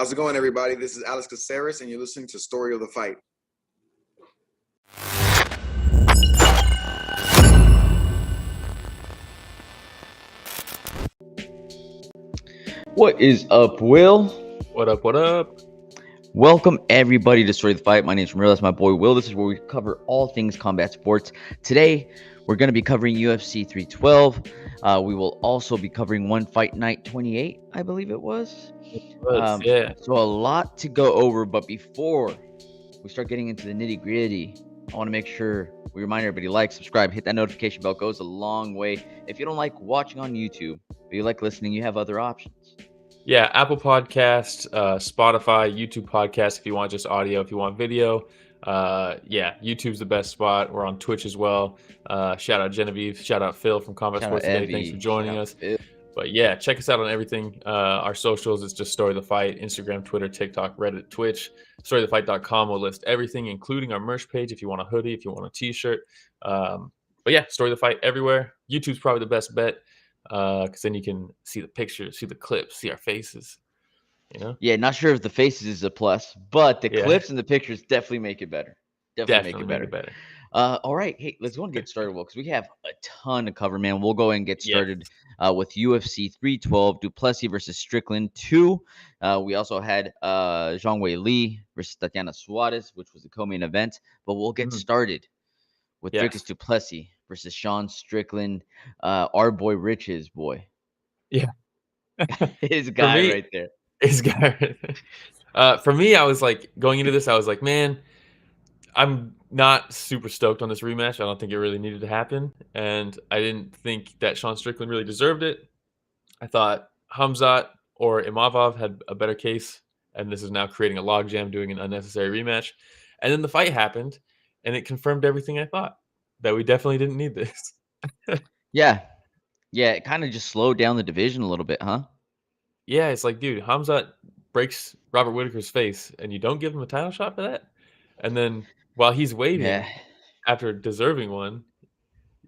How's it going, everybody? This is Aleksandre, and you're listening to Story of the Fight. What is up, Will? What up, what up? Welcome, everybody, to Story of the Fight. My name is Ramiro. That's my boy, Will. This is where we cover all things combat sports. Today, we're going to be covering UFC 312. We will also be covering One Fight Night 28, I believe it was. Yeah. So a lot to go over, but before we start getting into the nitty-gritty, I want to make sure we remind everybody, like, subscribe, hit that notification bell. It goes a long way. If you don't like watching on YouTube, but you like listening, you have other options. Yeah, Apple Podcast, Spotify, YouTube Podcast if you want just audio, if you want video. YouTube's the best spot. We're on Twitch as well. Shout out Genevieve. Shout out Phil from Combat Sports Today. Thanks for joining us. But yeah, check us out on everything. Our socials, it's just Story of the Fight, Instagram, Twitter, TikTok, Reddit, Twitch. StoryoftheFight.com will list everything, including our merch page if you want a hoodie, if you want a t-shirt. But yeah, Story of the Fight everywhere. YouTube's probably the best bet. Because then you can see the pictures, see the clips, see our faces, you know? Yeah, not sure if the faces is a plus, but the clips and the pictures definitely make it better. Definitely make it better. All right, hey, let's go and get started, Will, because we have a ton to cover, man. We'll go and get started with UFC 312, Du Plessis versus Strickland 2. We also had Zhang Weili versus Tatiana Suarez, which was the co-main event, but we'll get started with Dricus Du Plessis versus Sean Strickland, our boy Rich's boy. Yeah. His guy right there. His guy. For me, I was like, going into this, I was like, man, I'm not super stoked on this rematch. I don't think it really needed to happen. And I didn't think that Sean Strickland really deserved it. I thought Khamzat or Imavov had a better case. And this is now creating a logjam, doing an unnecessary rematch. And then the fight happened, and it confirmed everything I thought. That we definitely didn't need this. Yeah, it kind of just slowed down the division a little bit, huh? Yeah, it's like, dude, Khamzat breaks Robert Whittaker's face, and you don't give him a title shot for that? And then while he's waiting, after deserving one,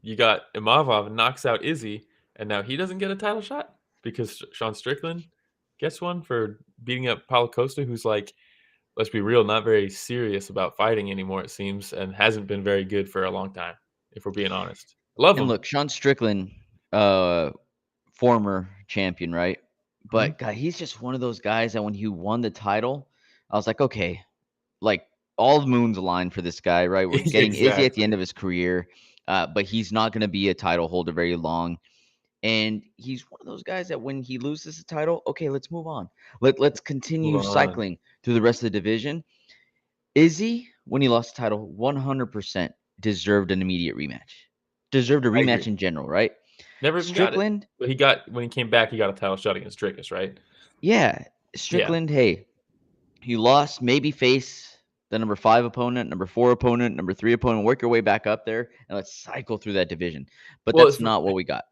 you got Imavov knocks out Izzy, and now he doesn't get a title shot because Sean Strickland gets one for beating up Paulo Costa, who's like, let's be real, not very serious about fighting anymore, it seems, and hasn't been very good for a long time, if we're being honest. Love him. And look, Sean Strickland, former champion, right? But God, he's just one of those guys that when he won the title, I was like, okay, like all the moons aligned for this guy, right? We're getting Izzy at the end of his career, but he's not going to be a title holder very long. And he's one of those guys that when he loses the title, okay, let's move on. Let's continue cycling through the rest of the division. Izzy, when he lost the title, 100% deserved an immediate rematch. Deserved a rematch in general, right? Never even Strickland, got it. But when he came back, he got a title shot against Dricus, right? Yeah. Strickland, hey, he lost, maybe face the number 5 opponent, number 4 opponent, number 3 opponent, work your way back up there, and let's cycle through that division. But that's not what we got.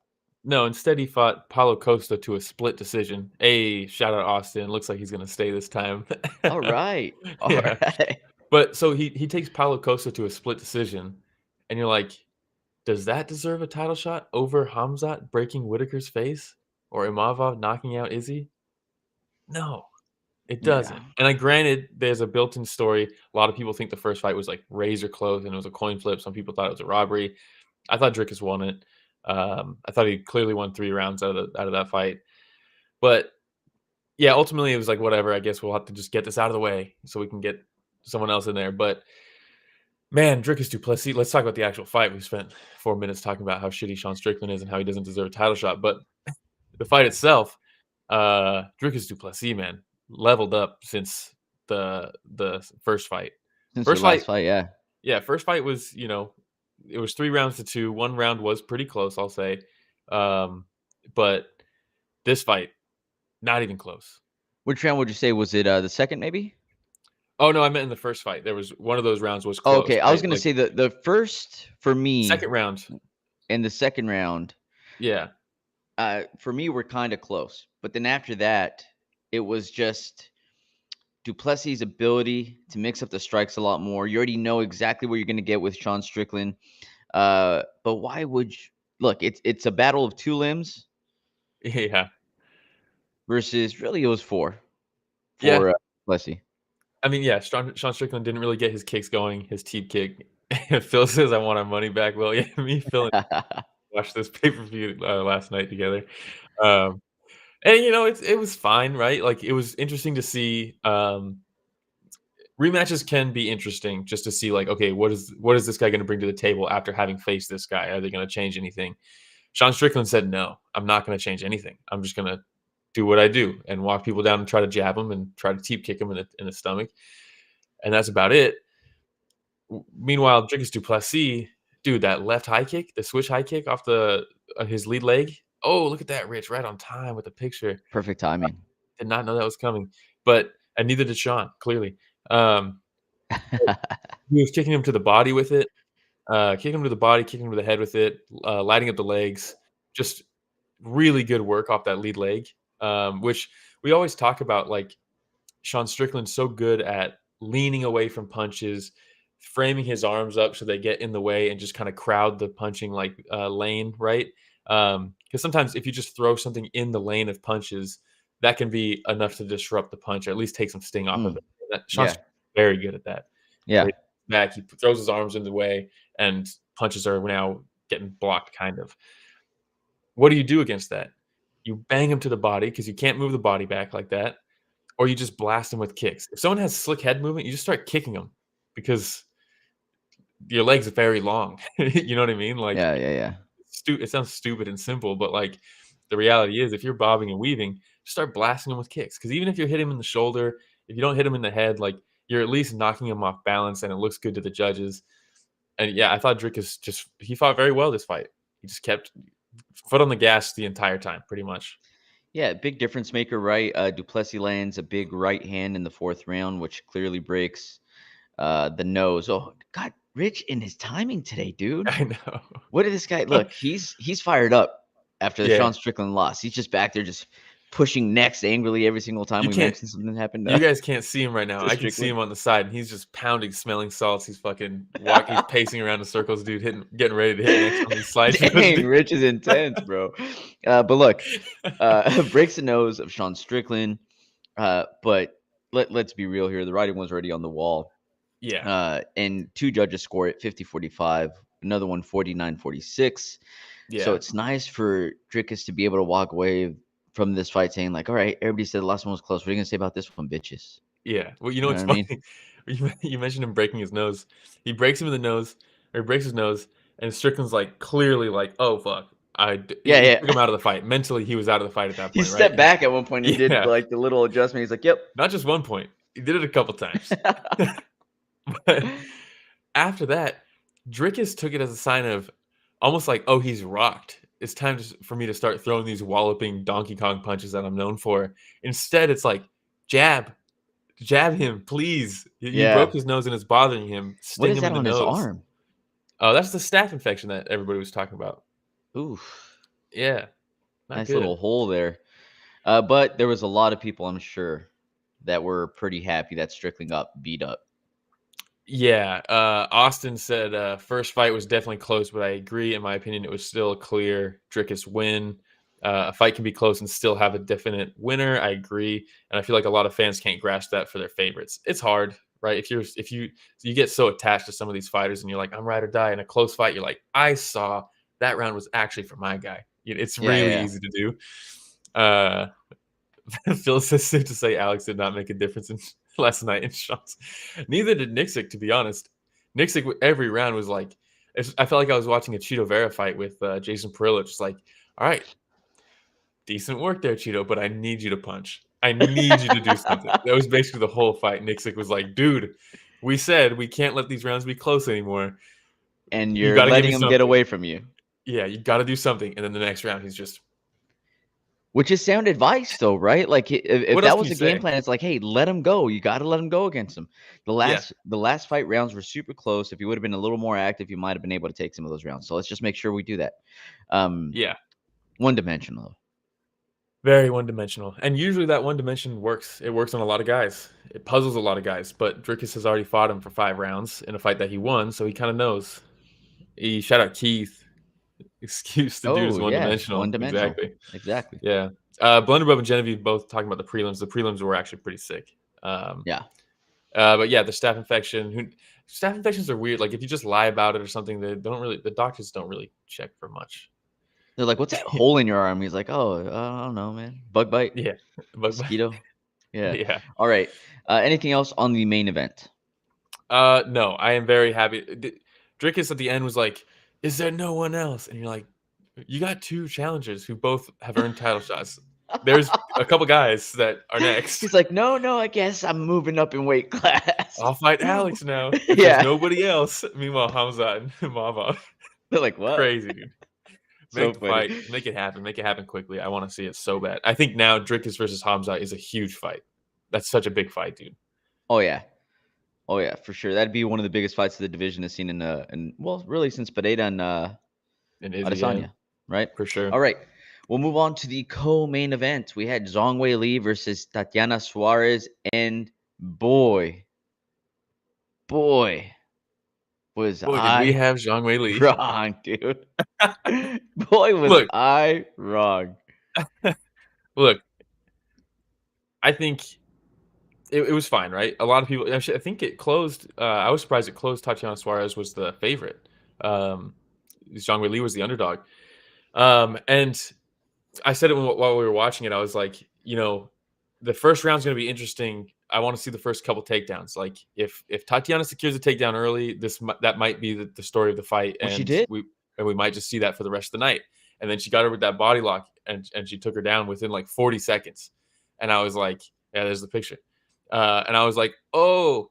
No, instead he fought Paulo Costa to a split decision. Hey, shout out Austin. Looks like he's going to stay this time. All right. All right. But so he takes Paulo Costa to a split decision, and you're like, does that deserve a title shot over Khamzat breaking Whittaker's face or Imavov knocking out Izzy? No, it doesn't. Yeah. And granted, there's a built-in story. A lot of people think the first fight was like razor close and it was a coin flip. Some people thought it was a robbery. I thought Dricus won it. I thought he clearly won 3 rounds out of that fight. But yeah, ultimately it was like, whatever. I guess we'll have to just get this out of the way so we can get someone else in there. But man, Dricus Du Plessis, let's talk about the actual fight. We spent 4 minutes talking about how shitty Sean Strickland is and how he doesn't deserve a title shot. But the fight itself, Dricus Du Plessis, man, leveled up since the first fight. Since the last fight, yeah. Yeah, first fight was, it was 3 rounds to 2. One round was pretty close, I'll say. But this fight, not even close. Which round would you say? Was it the second, maybe? Oh, no, I meant in the first fight. There was one of those rounds was close. Okay, I was going to say the first, for me. Second round. And the second round. Yeah. For me, were kind of close. But then after that, it was just Du Plessis' ability to mix up the strikes a lot more. You already know exactly what you're going to get with Sean Strickland. But why would you? Look, it's a battle of 2 limbs. Yeah. Versus, really, it was 4 for Plessis. I mean, yeah, Sean Strickland didn't really get his kicks going, his teep kick. Phil says, "I want our money back." Well, yeah, me, Phil, watched this pay-per-view last night together. And it was fine, right? Like, it was interesting to see. Rematches can be interesting just to see, like, okay, what is this guy going to bring to the table after having faced this guy? Are they going to change anything? Sean Strickland said, "No, I'm not going to change anything. I'm just going to do what I do and walk people down and try to jab them and try to teep kick them in the stomach, and that's about it." Meanwhile, Dricus du Plessis, dude, that left high kick, the switch high kick off his lead leg. Oh, look at that, Rich, right on time with the picture. Perfect timing. Did not know that was coming, and neither did Sean, clearly. He was kicking him to the body with it, kicking him to the body, kicking him to the head with it, lighting up the legs. Just really good work off that lead leg, which we always talk about. Like, Sean Strickland's so good at leaning away from punches, framing his arms up so they get in the way and just kind of crowd the punching lane, right? Because sometimes if you just throw something in the lane of punches, that can be enough to disrupt the punch, or at least take some sting off of it. Sean's very good at that. Yeah. Back, he throws his arms in the way, and punches are now getting blocked, kind of. What do you do against that? You bang him to the body because you can't move the body back like that, or you just blast him with kicks. If someone has slick head movement, you just start kicking them because your legs are very long. You know what I mean? Like, yeah. It sounds stupid and simple, but like, the reality is, if you're bobbing and weaving, just start blasting them with kicks. Because even if you hit him in the shoulder, if you don't hit him in the head, like, you're at least knocking him off balance, and it looks good to the judges. And yeah, I thought Dricus he fought very well this fight. He just kept foot on the gas the entire time, pretty much. Yeah, big difference maker, right? du Plessis lands a big right hand in the 4th round, which clearly breaks the nose. Oh, God, Rich in his timing today, dude. I know. What did this guy look? He's fired up after the Sean Strickland loss. He's just back there just pushing necks angrily every single time we mention something happened. You guys can't see him right now. I can see him on the side, and he's just pounding, smelling salts. He's fucking walking, he's pacing around in circles, dude, getting ready to hit next on these slides. Dang, Rich is intense, bro. But look, breaks the nose of Sean Strickland. But let's be real here. The writing was already on the wall. Yeah. And 2 judges score it 50-45. Another one 49-46. Yeah. So it's nice for Dricus to be able to walk away from this fight saying, like, all right, everybody said the last one was close. What are you going to say about this one, bitches? Yeah. Well, what's funny? You mentioned him breaking his nose. He breaks him in the nose, or he breaks his nose, and Strickland's like, clearly like, oh, fuck. He took him out of the fight. Mentally, he was out of the fight at that point, He stepped back at one point. He did like the little adjustment. He's like, yep. Not just one point. He did it a couple times. But after that, Dricus took it as a sign of almost like, oh, he's rocked. It's time for me to start throwing these walloping Donkey Kong punches that I'm known for. Instead, it's like, jab him, please. He broke his nose and it's bothering him. What is that on his arm? Oh, that's the staph infection that everybody was talking about. Oof. Yeah. Nice little hole there. But there was a lot of people, I'm sure, that were pretty happy that Strickland got beat up. Yeah, Austin said first fight was definitely close, but I agree. In my opinion, it was still a clear Dricus win. A fight can be close and still have a definite winner. I agree, and I feel like a lot of fans can't grasp that for their favorites. It's hard, right? If you get so attached to some of these fighters, and you're like, I'm ride or die. In a close fight, you're like, I saw that round was actually for my guy. It's really easy to do. Phil says to say Alex did not make a difference in last night in shots. Neither did Nixick, to be honest. Nixick, every round was like, I felt like I was watching a Chito Vera fight with Jason Perillo. Just like, all right, decent work there, Chito, but I need you to punch. I need you to do something. That was basically the whole fight. Nixick was like, dude, we said we can't let these rounds be close anymore. And you're letting him get away from you. Yeah, you got to do something. And then the next round, he's just... Which is sound advice, though, right? Like, if that was a game plan, it's like, hey, let him go. You got to let him go against him. The last fight rounds were super close. If you would have been a little more active, you might have been able to take some of those rounds. So let's just make sure we do that. One-dimensional, though. Very one-dimensional. And usually that one dimension works. It works on a lot of guys. It puzzles a lot of guys. But Dricus has already fought him for 5 rounds in a fight that he won, so he kind of knows. Shout out Keith. excuse. The dude is one-dimensional. Exactly. Exactly. Yeah. Blunderbuff and Genevieve both talking about the prelims. The prelims were actually pretty sick. Yeah. But yeah, the staph infection. Staph infections are weird. Like if you just lie about it or something, the doctors don't really check for much. They're like, "What's that hole in your arm?" He's like, "Oh, I don't know, man. Bug bite. Yeah. Mosquito." Yeah. Yeah. All right. Anything else on the main event? No, I am very happy. Dricus at the end was like, "Is there no one else?" And you're like, "You got 2 challengers who both have earned title shots. There's a couple guys that are next." He's like, "No, I guess I'm moving up in weight class. I'll fight Alex now. Yeah. There's nobody else." Meanwhile, Hamza and Mavov. They're like, "What?" Crazy, dude. Make the fight. Make it happen. Make it happen quickly. I want to see it so bad. I think now Dricus versus Hamza is a huge fight. That's such a big fight, dude. Oh yeah, for sure. That'd be one of the biggest fights of the division is seen in well, really since Pereira and Adesanya, right? For sure. All right, we'll move on to the co-main event. We had Zhang Weili versus Tatiana Suarez, and boy, was did we have Zhang Weili wrong, dude. Boy, was I wrong. Look, I think it was fine, right? A lot of people, actually, I think it closed. I was surprised it closed. Tatiana Suarez was the favorite. Zhang Weili was the underdog. And I said it while we were watching it. I was like, the first round's going to be interesting. I want to see the first couple takedowns. Like if Tatiana secures a takedown early, that might be the story of the fight. Well, and she did. We might just see that for the rest of the night. And then she got her with that body lock and she took her down within like 40 seconds. And I was like, yeah, there's the picture. And I was like, oh,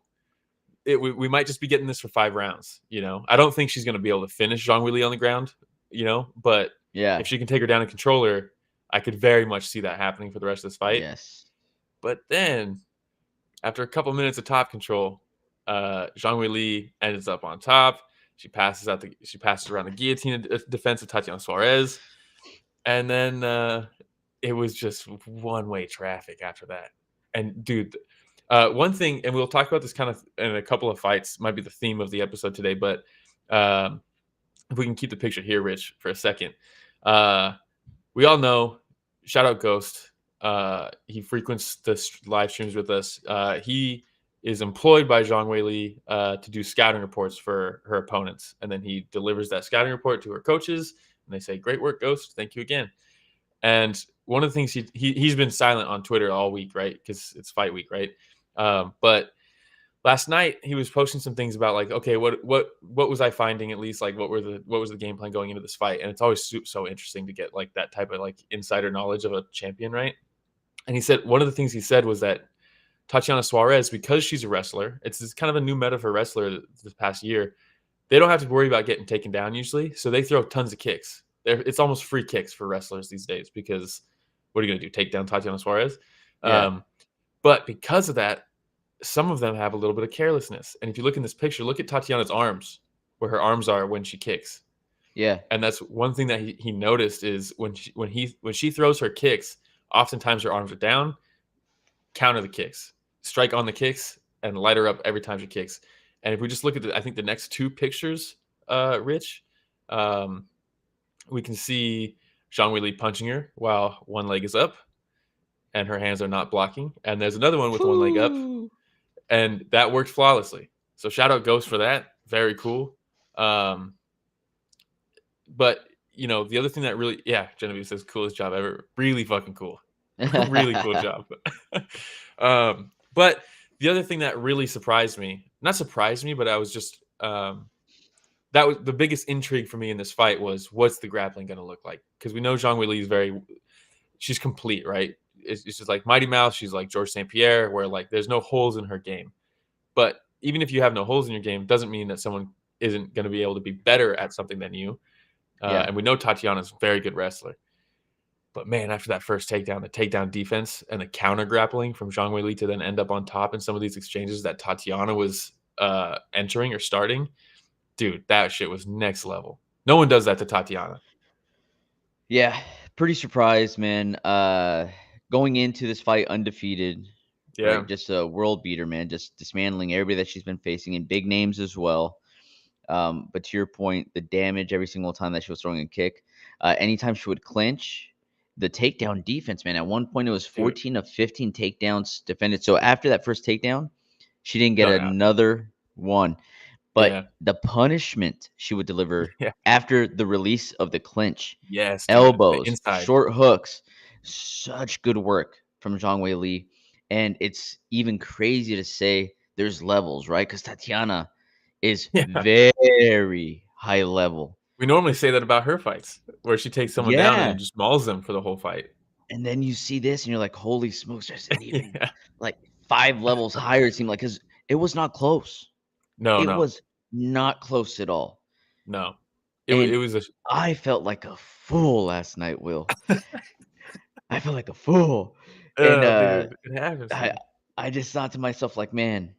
we might just be getting this for 5 rounds. I don't think she's going to be able to finish Zhang Weili on the ground, but yeah, if she can take her down and control her, I could very much see that happening for the rest of this fight. Yes. But then after a couple minutes of top control, Zhang Weili ends up on top. She passes around the guillotine defense of Tatiana Suarez. And then it was just one-way traffic after that. And dude, one thing, and we'll talk about this kind of in a couple of fights, might be the theme of the episode today, but if we can keep the picture here, Rich, for a second. We all know, shout out Ghost. He frequents the live streams with us. He is employed by Zhang Weili to do scouting reports for her opponents. And then he delivers that scouting report to her coaches. And they say, "Great work, Ghost. Thank you again." And one of the things he's been silent on Twitter all week, right? Because it's fight week, right? But last night he was posting some things about like, okay, what was I finding, at least like what was the game plan going into this fight? And it's always so interesting to get like that type of like insider knowledge of a champion, right? And he said one of the things he said was that Tatiana Suarez, because she's a wrestler, it's kind of a new meta for wrestler this past year. They don't have to worry about getting taken down usually, so they throw tons of kicks. It's almost free kicks for wrestlers these days because what are you going to do? Take down Tatiana Suarez? Yeah. But because of that, some of them have a little bit of carelessness. And if you look in this picture, look at Tatiana's arms, where her arms are when she kicks. Yeah. And that's one thing that he noticed is when she throws her kicks, oftentimes her arms are down, counter the kicks, strike on the kicks, and light her up every time she kicks. And if we just look at I think the next 2 pictures, Rich, we can see Zhang Weili punching her while one leg is up and her hands are not blocking. And there's another one with one leg up, and that worked flawlessly. So shout out Ghost for that. Very cool. But the other thing that really, Genevieve says coolest job ever. Really fucking cool. Really cool job. But the other thing that really not surprised me, but I was just, that was the biggest intrigue for me in this fight was what's the grappling going to look like? Because we know Zhang Weili is she's complete, right? It's just like Mighty Mouse. She's like George St. Pierre, where like there's no holes in her game. But even if you have no holes in your game, doesn't mean that someone isn't going to be able to be better at something than you. And we know Tatiana's a very good wrestler. But man, after that first takedown, the takedown defense and the counter grappling from Zhang Weili to then end up on top in some of these exchanges that Tatiana was entering or starting, dude, that shit was next level. No one does that to Tatiana. Yeah, pretty surprised, man. Going into this fight undefeated. Yeah. Right? Just a world beater, man. Just dismantling everybody that she's been facing and big names as well. But to your point, the damage every single time that she was throwing a kick, anytime she would clinch, the takedown defense, man. At one point, it was 14 of 15 takedowns defended. So after that first takedown, she didn't get another one. But the punishment she would deliver after the release of the clinch, elbows, short hooks, such good work from Zhang Weili. And it's even crazy to say there's levels, right? Because Tatiana is very high level. We normally say that about her fights, where she takes someone down and just mauls them for the whole fight. And then you see this, and you're like, holy smokes, there's even like 5 levels higher, it seemed like, because it was not close. No, it was not close at all. No. It was I felt like a fool last night, Will. I felt like a fool. And dude, it happens. I just thought to myself, like, man,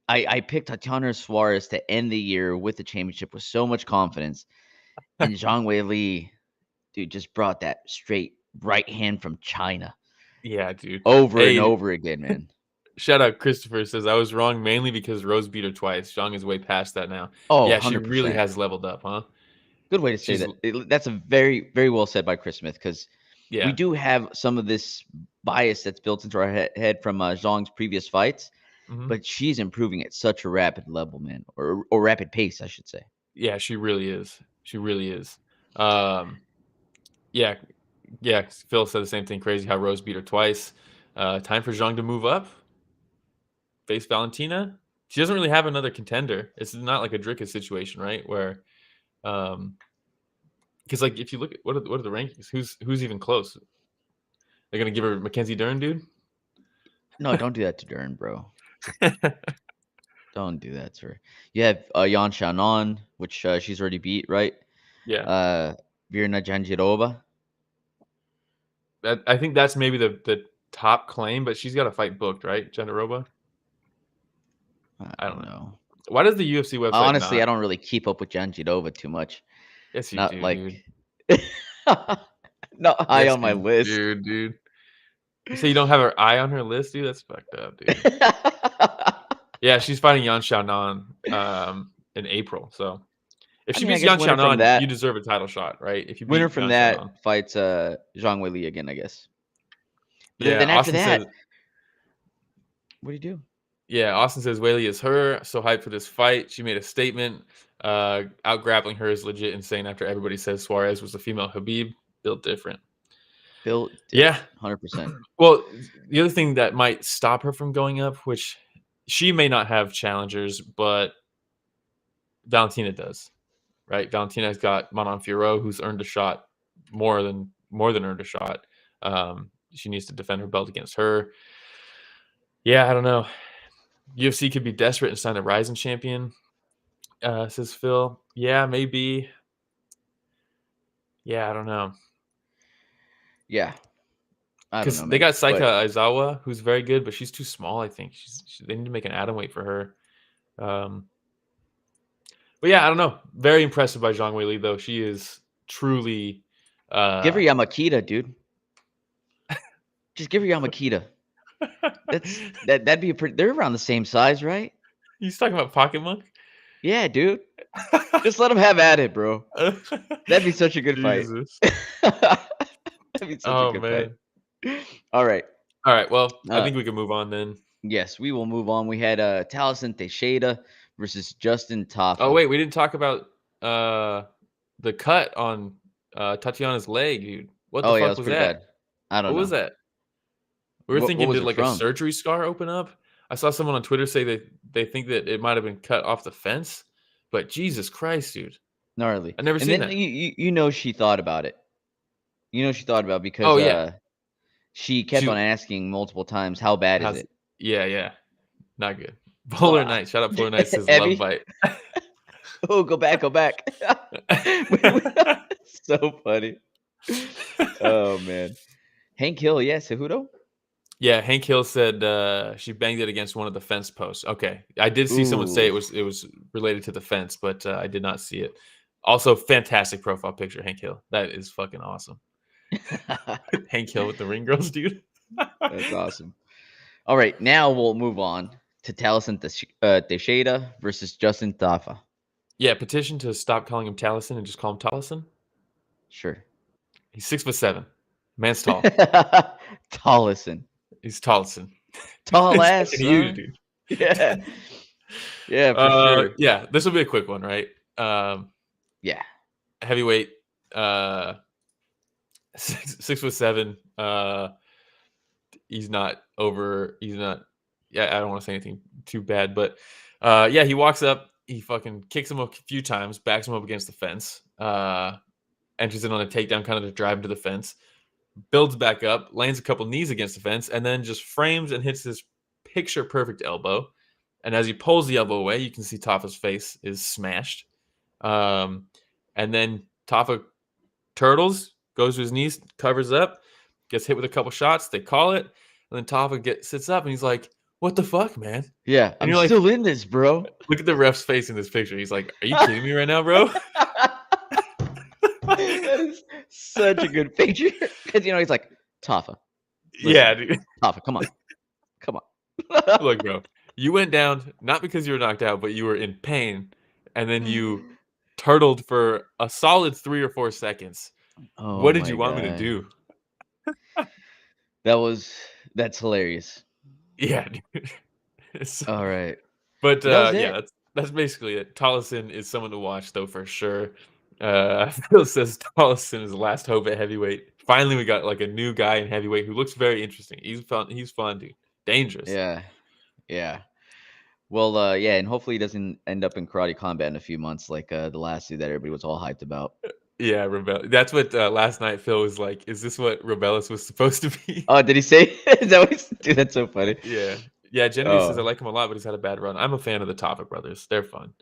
I picked Tatiana Suarez to end the year with the championship with so much confidence. And Zhang Weili, dude, just brought that straight right hand from China. Yeah, dude. Over and over again, man. Shout out Christopher says, I was wrong mainly because Rose beat her twice. Zhang is way past that now. Oh, yeah, 100%. She really has leveled up, huh? Good way to say that. That's a very, very well said by Chris Smith, because we do have some of this bias that's built into our head from Zhang's previous fights, but she's improving at such a rapid level, man, or rapid pace, I should say. Yeah, she really is. She really is. Yeah, Phil said the same thing. Crazy how Rose beat her twice. Time for Zhang to move up. Face Valentina. She doesn't really have another contender. It's not like a Dricus situation, right? Where, because like if you look at what are the rankings? Who's even close? They're gonna give her Mackenzie Dern, dude. No, don't do that to Dern, bro. Don't do that to her. You have Yan Xiaonan, which she's already beat, right? Yeah. Virna Jandiroba. I think that's maybe the top claim, but she's got a fight booked, right? Jandiroba. I don't know. Why does the UFC website? Honestly, I don't really keep up with Jandiroba too much. Yes, you not do, like, dude. Not high on my list, dude. You say you don't have her eye on her list, dude? That's fucked up, dude. Yeah, she's fighting Yan Xiaonan in April. So if she beats Yan Xiaonan, you deserve a title shot, right? If you winner from that fights Zhang Weili again, I guess. But then after Austin that, says, what do you do? Yeah, Austin says Weili is her. So hyped for this fight. She made a statement. Out grappling her is legit insane after everybody says Suarez was a female Habib. Built different. Yeah, 100%. Well, the other thing that might stop her from going up, which she may not have challengers, but Valentina does, right? Valentina's got Manon Fiorot, who's earned a shot, more than earned a shot. She needs to defend her belt against her. Yeah, I don't know. UFC could be desperate and sign a rising champion, says Phil. Yeah, maybe. Yeah, I don't know. Yeah. Because they got Saika Aizawa, who's very good, but she's too small, I think. They need to make an atom weight for her. But yeah, I don't know. Very impressive by Zhang Weili, though. She is truly... give her Yamakita, dude. Just give her Yamakita. That'd be a pretty... They're around the same size, right? He's talking about Pocket Monk? Yeah, dude. Just let them have at it, bro. That'd be such a good fight. That'd be such a good fight. All right. Well, I think we can move on then. Yes, we will move on. We had Tallison Teixeira versus Justin Tafa. Oh, wait. We didn't talk about the cut on Tatiana's leg, dude. What the fuck was that? Bad. I don't know. What was that? We were thinking, did like a surgery scar open up? I saw someone on Twitter say that they think that it might have been cut off the fence. But Jesus Christ, dude. Gnarly. I've never seen that. You know she thought about it. Because she kept on asking multiple times, how bad is it? Yeah. Not good. Polar Knight. Shout out Polar Knight says love bite. Oh, go back. So funny. Oh, man. Hank Hill, Cejudo? Yeah, Hank Hill said she banged it against one of the fence posts. Okay. I did see someone say it was related to the fence, but I did not see it. Also, fantastic profile picture, Hank Hill. That is fucking awesome. Hank Hill with the ring girls, dude. That's awesome. All right, now we'll move on to Tallison Teixeira versus Justin Tafa. Yeah, petition to stop calling him Tallison and just call him Tallison. Sure. He's 6'7". Man's tall. Tallison. He's Tallison. Tall It's ass, fucking huge, son. dude. Yeah. Yeah, for sure. Yeah, this will be a quick one, right? Yeah. Heavyweight, 6'7". He's not. Yeah, I don't want to say anything too bad, but yeah, he walks up, he fucking kicks him a few times, backs him up against the fence, enters in on a takedown, kind of to drive him to the fence, builds back up, lands a couple knees against the fence, and then just frames and hits this picture perfect elbow. And as he pulls the elbow away, you can see Tafa's face is smashed. And then Tafa turtles, goes to his knees, covers up, gets hit with a couple shots. They call it. And then Tafa sits up and he's like, "What the fuck, man?" Yeah, And I'm still in this, bro. Look at the ref's face in this picture. He's like, "Are you kidding me right now, bro?" That is such a good picture. Because, he's like, Tafa. Yeah, dude. Tafa, come on. Look, bro, you went down not because you were knocked out, but you were in pain. And then you turtled for a solid 3 or 4 seconds. Oh, what did you want me to do? That's hilarious. Yeah, dude. All right. But yeah, that's basically it. Tallison is someone to watch, though, for sure. Phil says Tallison is the last hope at heavyweight. Finally, we got like a new guy in heavyweight who looks very interesting. He's fun, dude. Dangerous. Yeah. Well, yeah, and hopefully he doesn't end up in karate combat in a few months like the last two that everybody was all hyped about. Yeah, That's what last night Phil was like. Is this what Rebellis was supposed to be? Oh, did he say? Is that what dude, that's so funny. Yeah. Genevieve says I like him a lot, but he's had a bad run. I'm a fan of the Tafa brothers. They're fun.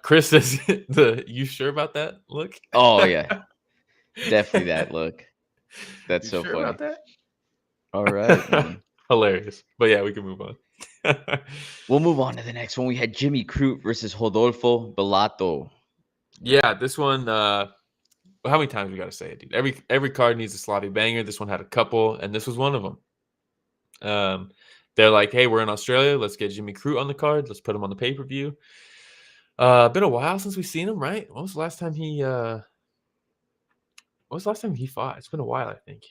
Chris says you sure about that look? Oh yeah. Definitely that look. That's so sure funny. About that? All right, man. Hilarious. But yeah, we can move on. We'll move on to the next one. We had Jimmy Crute versus Rodolfo Bellato. Yeah, this one. How many times we got to say it, dude? Every card needs a sloppy banger. This one had a couple, and this was one of them. They're like, "Hey, we're in Australia. Let's get Jimmy Crute on the card. Let's put him on the pay-per-view." Been a while since we've seen him, right? When was the last time he? What was the last time he fought? It's been a while, I think.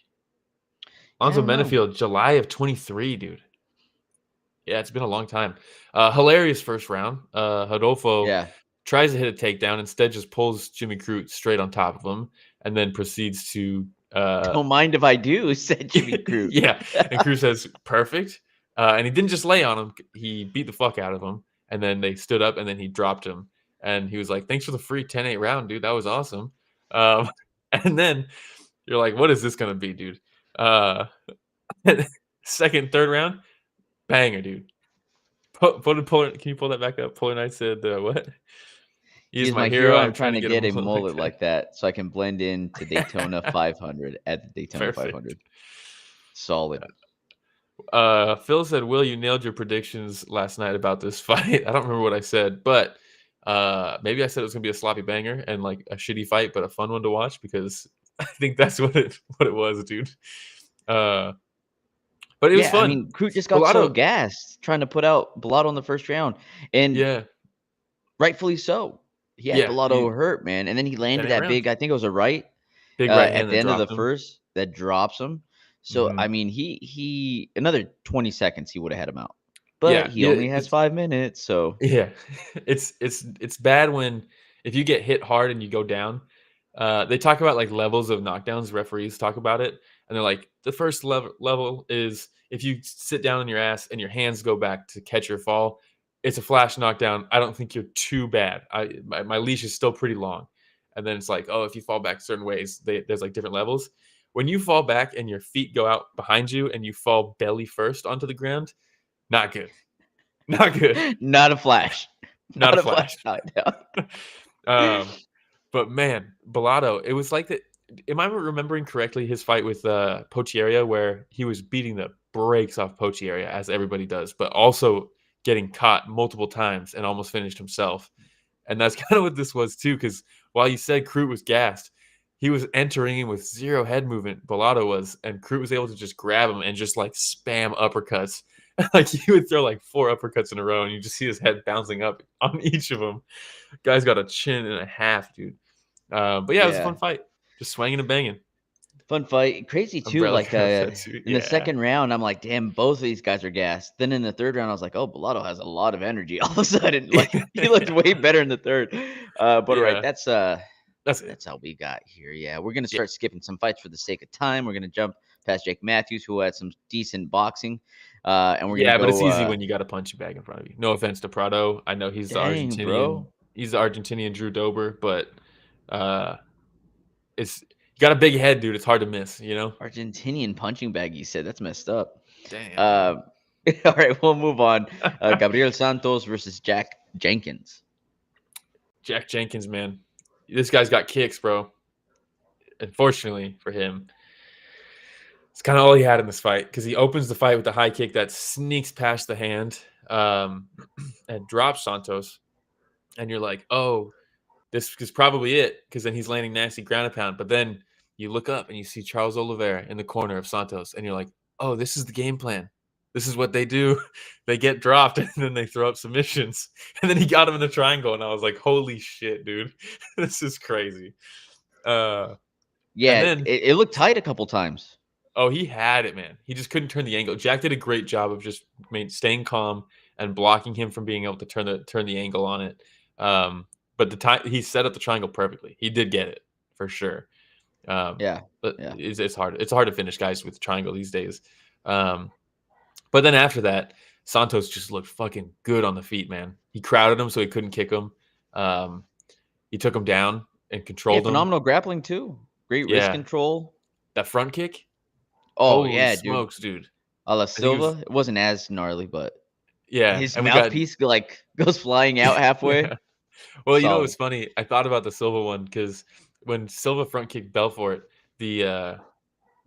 Alonzo Menafield, July of 23, dude. Yeah, it's been a long time. Hilarious first round. Rodolfo tries to hit a takedown, instead just pulls Jimmy Crute straight on top of him, and then proceeds to... Don't mind if I do, said Jimmy Crute. Yeah, and Crute says, perfect. And he didn't just lay on him. He beat the fuck out of him, and then they stood up, and then he dropped him. And he was like, thanks for the free 10-8 round, dude. That was awesome. And then you're like, what is this going to be, dude? Second, third round, banger, dude. Can you pull that back up? Polar Knight said, what? He's my hero. I'm trying to get a mullet like that so I can blend in to Daytona 500 at the Daytona 500. Solid. Phil said, Will, you nailed your predictions last night about this fight. I don't remember what I said, but maybe I said it was going to be a sloppy banger and like a shitty fight, but a fun one to watch, because I think that's what it was, dude. But it was fun. I mean, Crute just got so gassed trying to put out Bellato in the first round, and rightfully so. He had Bellato hurt, man, and then he landed that big. I think it was a right, big right at the end of the first that drops him. So I mean, he another 20 seconds he would have had him out, but he only has 5 minutes. So it's bad when if you get hit hard and you go down. They talk about like levels of knockdowns. Referees talk about it, and they're like, the first level is if you sit down on your ass and your hands go back to catch your fall. It's a flash knockdown. I don't think you're too bad. My leash is still pretty long. And then it's like, oh, if you fall back certain ways, there's like different levels. When you fall back and your feet go out behind you and you fall belly first onto the ground, not good. Not good. Not a flash. Not a flash knockdown. But man, Bellato, it was like that. Am I remembering correctly his fight with Teixeira, where he was beating the brakes off Teixeira, as everybody does, but also getting caught multiple times and almost finished himself. And that's kind of what this was too, because while you said Crute was gassed, he was entering in with zero head movement, Bellato was, and Crute was able to just grab him and just like spam uppercuts Like he would throw like 4 uppercuts in a row, and you just see his head bouncing up on each of them. Guy's got a chin and a half, dude. But yeah, it was a fun fight. Just swinging and banging. Fun fight. Crazy too. Umbrella Like too. in the second round, I'm like, damn, both of these guys are gassed. Then in the third round, I was like, oh, Bellato has a lot of energy. All of a sudden, like he looked way better in the third. But right, that's how we got here. Yeah, we're gonna start skipping some fights for the sake of time. We're gonna jump past Jake Matthews, who had some decent boxing. And we're gonna go, but it's easy when you got a punching bag in front of you. No offense to Prado. I know he's the Argentinian. Bro. He's the Argentinian Drew Dober, but it's you got a big head, dude. It's hard to miss, you know. Argentinian punching bag. You said that's messed up. Damn. All right, we'll move on. Gabriel Santos versus Jenkins. Jack Jenkins, man, this guy's got kicks, bro. Unfortunately for him, it's kind of all he had in this fight because he opens the fight with a high kick that sneaks past the hand and drops Santos. And you're like, oh, this is probably it, because then he's landing nasty ground and pound. But then you look up and you see Charles Oliveira in the corner of Santos, and you're like, oh, this is the game plan. This is what they do. They get dropped, and then they throw up submissions. And then he got him in the triangle, and I was like, holy shit, dude. This is crazy. It looked tight a couple times. Oh, he had it, man. He just couldn't turn the angle. Jack did a great job of just staying calm and blocking him from being able to turn the angle on it. But the time he set up the triangle perfectly. He did get it for sure. But it's hard. It's hard to finish guys with triangle these days. But then after that, Santos just looked fucking good on the feet, man. He crowded him so he couldn't kick him. He took him down and controlled him. Phenomenal grappling too. Great wrist control. That front kick. Oh, holy smokes, dude. A la Silva. It wasn't as gnarly, but his and mouthpiece goes flying out halfway. Yeah. Well, you know what's funny? I thought about the Silva one because when Silva front kicked Belfort, the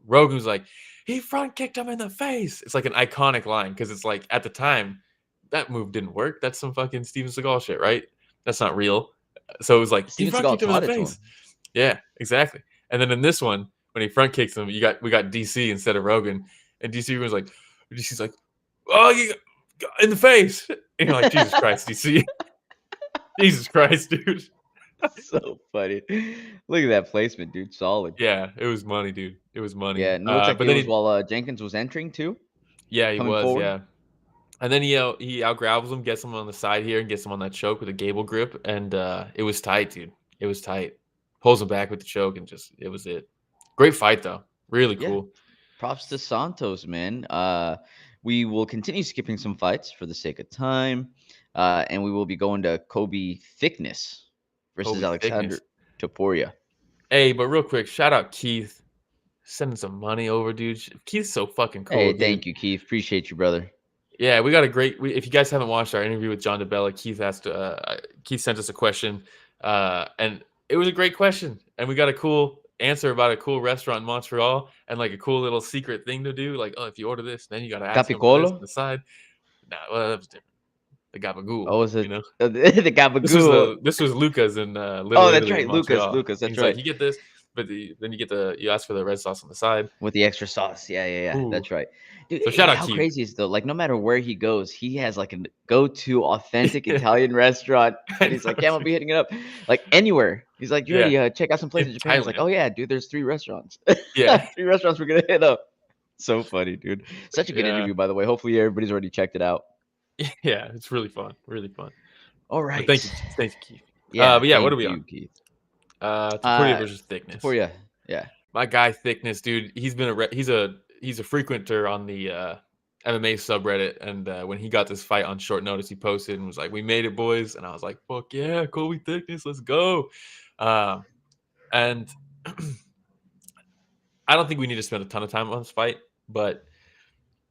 Rogan was like, he front kicked him in the face. It's like an iconic line because it's like at the time that move didn't work. That's some fucking Steven Seagal shit, right? That's not real. So it was like he front kicked him in the face. Yeah, exactly. And then in this one, when he front kicks him, we got DC instead of Rogan, and DC's like, oh, you got in the face, and you're like, Jesus Christ, DC. Jesus Christ, dude. So funny. Look at that placement, dude. Solid. Yeah, it was money, dude. It was money. Yeah, and it looks like it was while Jenkins was entering too. Yeah, he was. Forward. Yeah. And then he out-gravels him, gets him on the side here, and gets him on that choke with a gable grip. And it was tight, dude. It was tight. Pulls him back with the choke, and it was it. Great fight, though. Really cool. Props to Santos, man. We will continue skipping some fights for the sake of time. And we will be going to Colby Thicknesse versus Aleksandre Topuria. Hey, but real quick, shout out Keith. Sending some money over, dude. Keith's so fucking cool. Hey, thank you, Keith. Appreciate you, brother. Yeah, we got a great. If you guys haven't watched our interview with John DeBella, Keith sent us a question, and it was a great question, and we got a cool answer about a cool restaurant in Montreal and like a cool little secret thing to do. Like, oh, if you order this, then you got to ask them for this on the side. Nah, well, that was different. The gabagool. Oh, was it? You know? The gabagool. This was Luca's in Little Oh, that's Italy, right. Montreal. Lucas. That's He's right. Like, you get this, but then you ask for the red sauce on the side with the extra sauce. Yeah. Ooh. That's right. Dude, so shout out how Keith. crazy is though? Like no matter where he goes, he has like a go-to authentic Italian restaurant. And he's like, yeah, I'll be hitting it up. Like anywhere. He's like, you ready? Check out some places in Japan. I was like, oh yeah, dude, there's 3 restaurants. Yeah. 3 restaurants we're gonna hit up. So funny, dude. Such a good interview, by the way. Hopefully everybody's already checked it out. Yeah, it's really fun. Really fun. All right. But thank you, Keith. But yeah, what are we on? Keith. Topuria versus Thicknesse. Topuria, yeah. My guy Thicknesse, dude. He's a frequenter on the MMA subreddit, and when he got this fight on short notice, he posted and was like, "We made it, boys!" And I was like, "Fuck yeah, Colby Thicknesse, let's go!" And I don't think we need to spend a ton of time on this fight, but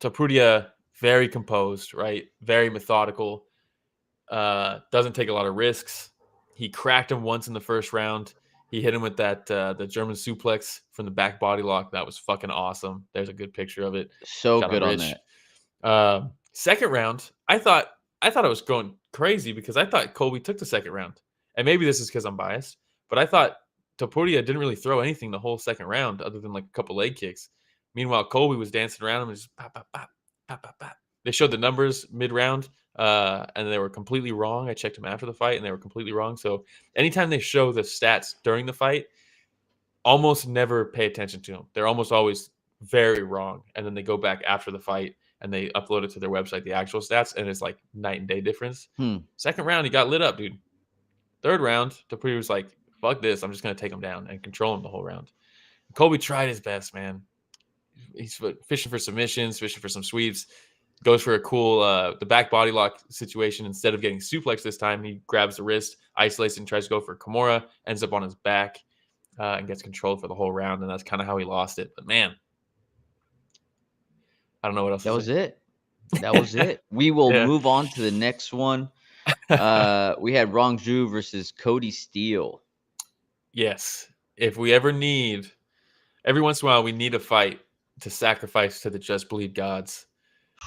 Topuria, very composed, right? Very methodical. Doesn't take a lot of risks. He cracked him once in the first round. He hit him with that the German suplex from the back body lock. That was fucking awesome. There's a good picture of it. So good on that. Second round, I thought it was going crazy because I thought Colby took the second round. And maybe this is because I'm biased, but I thought Topuria didn't really throw anything the whole second round other than like a couple leg kicks. Meanwhile, Colby was dancing around him and just pop, pop, pop, pop, pop, pop. they showed the numbers mid-round, and they were completely wrong. I checked them after the fight, and they were completely wrong. So anytime they show the stats during the fight, almost never pay attention to them. They're almost always very wrong. And then they go back after the fight and they upload it to their website, the actual stats, and it's like night and day difference. Second round, he got lit up, dude. Third round, Topuria was like, fuck this. I'm just going to take him down and control him the whole round. Colby tried his best, man. He's fishing for submissions, fishing for some sweeps. Goes for a cool the back body lock situation. Instead of getting suplexed this time, he grabs the wrist, isolates, and tries to go for Kimura. Ends up on his back and gets controlled for the whole round. And that's kind of how he lost it. But, man, I don't know what else. That was it. That was it. We will move on to the next one. We had Rongzhu versus Kody Steele. Yes. If we ever need, every once in a while, we need a fight to sacrifice to the Just Bleed gods.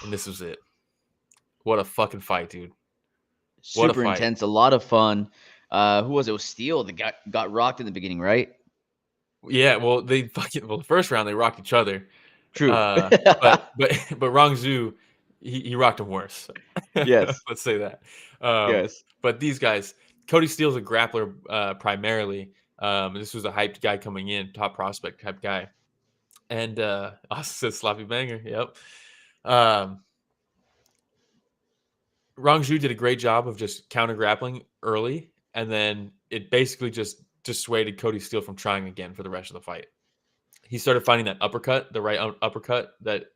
And this was it. What a fucking fight, dude. Super intense. A lot of fun. Who was it? It was Steele that got rocked in the beginning, right? Yeah, well, the first round they rocked each other. True. But Rongzhu, he rocked him worse. Yes. Let's say that. Yes. But these guys, Kody Steele's a grappler primarily. This was a hyped guy coming in, top prospect type guy. And also says sloppy banger. Yep. Rongzhu did a great job of just counter grappling early, and then it basically just dissuaded Kody Steele from trying again for the rest of the fight. He started finding that uppercut, the right uppercut, that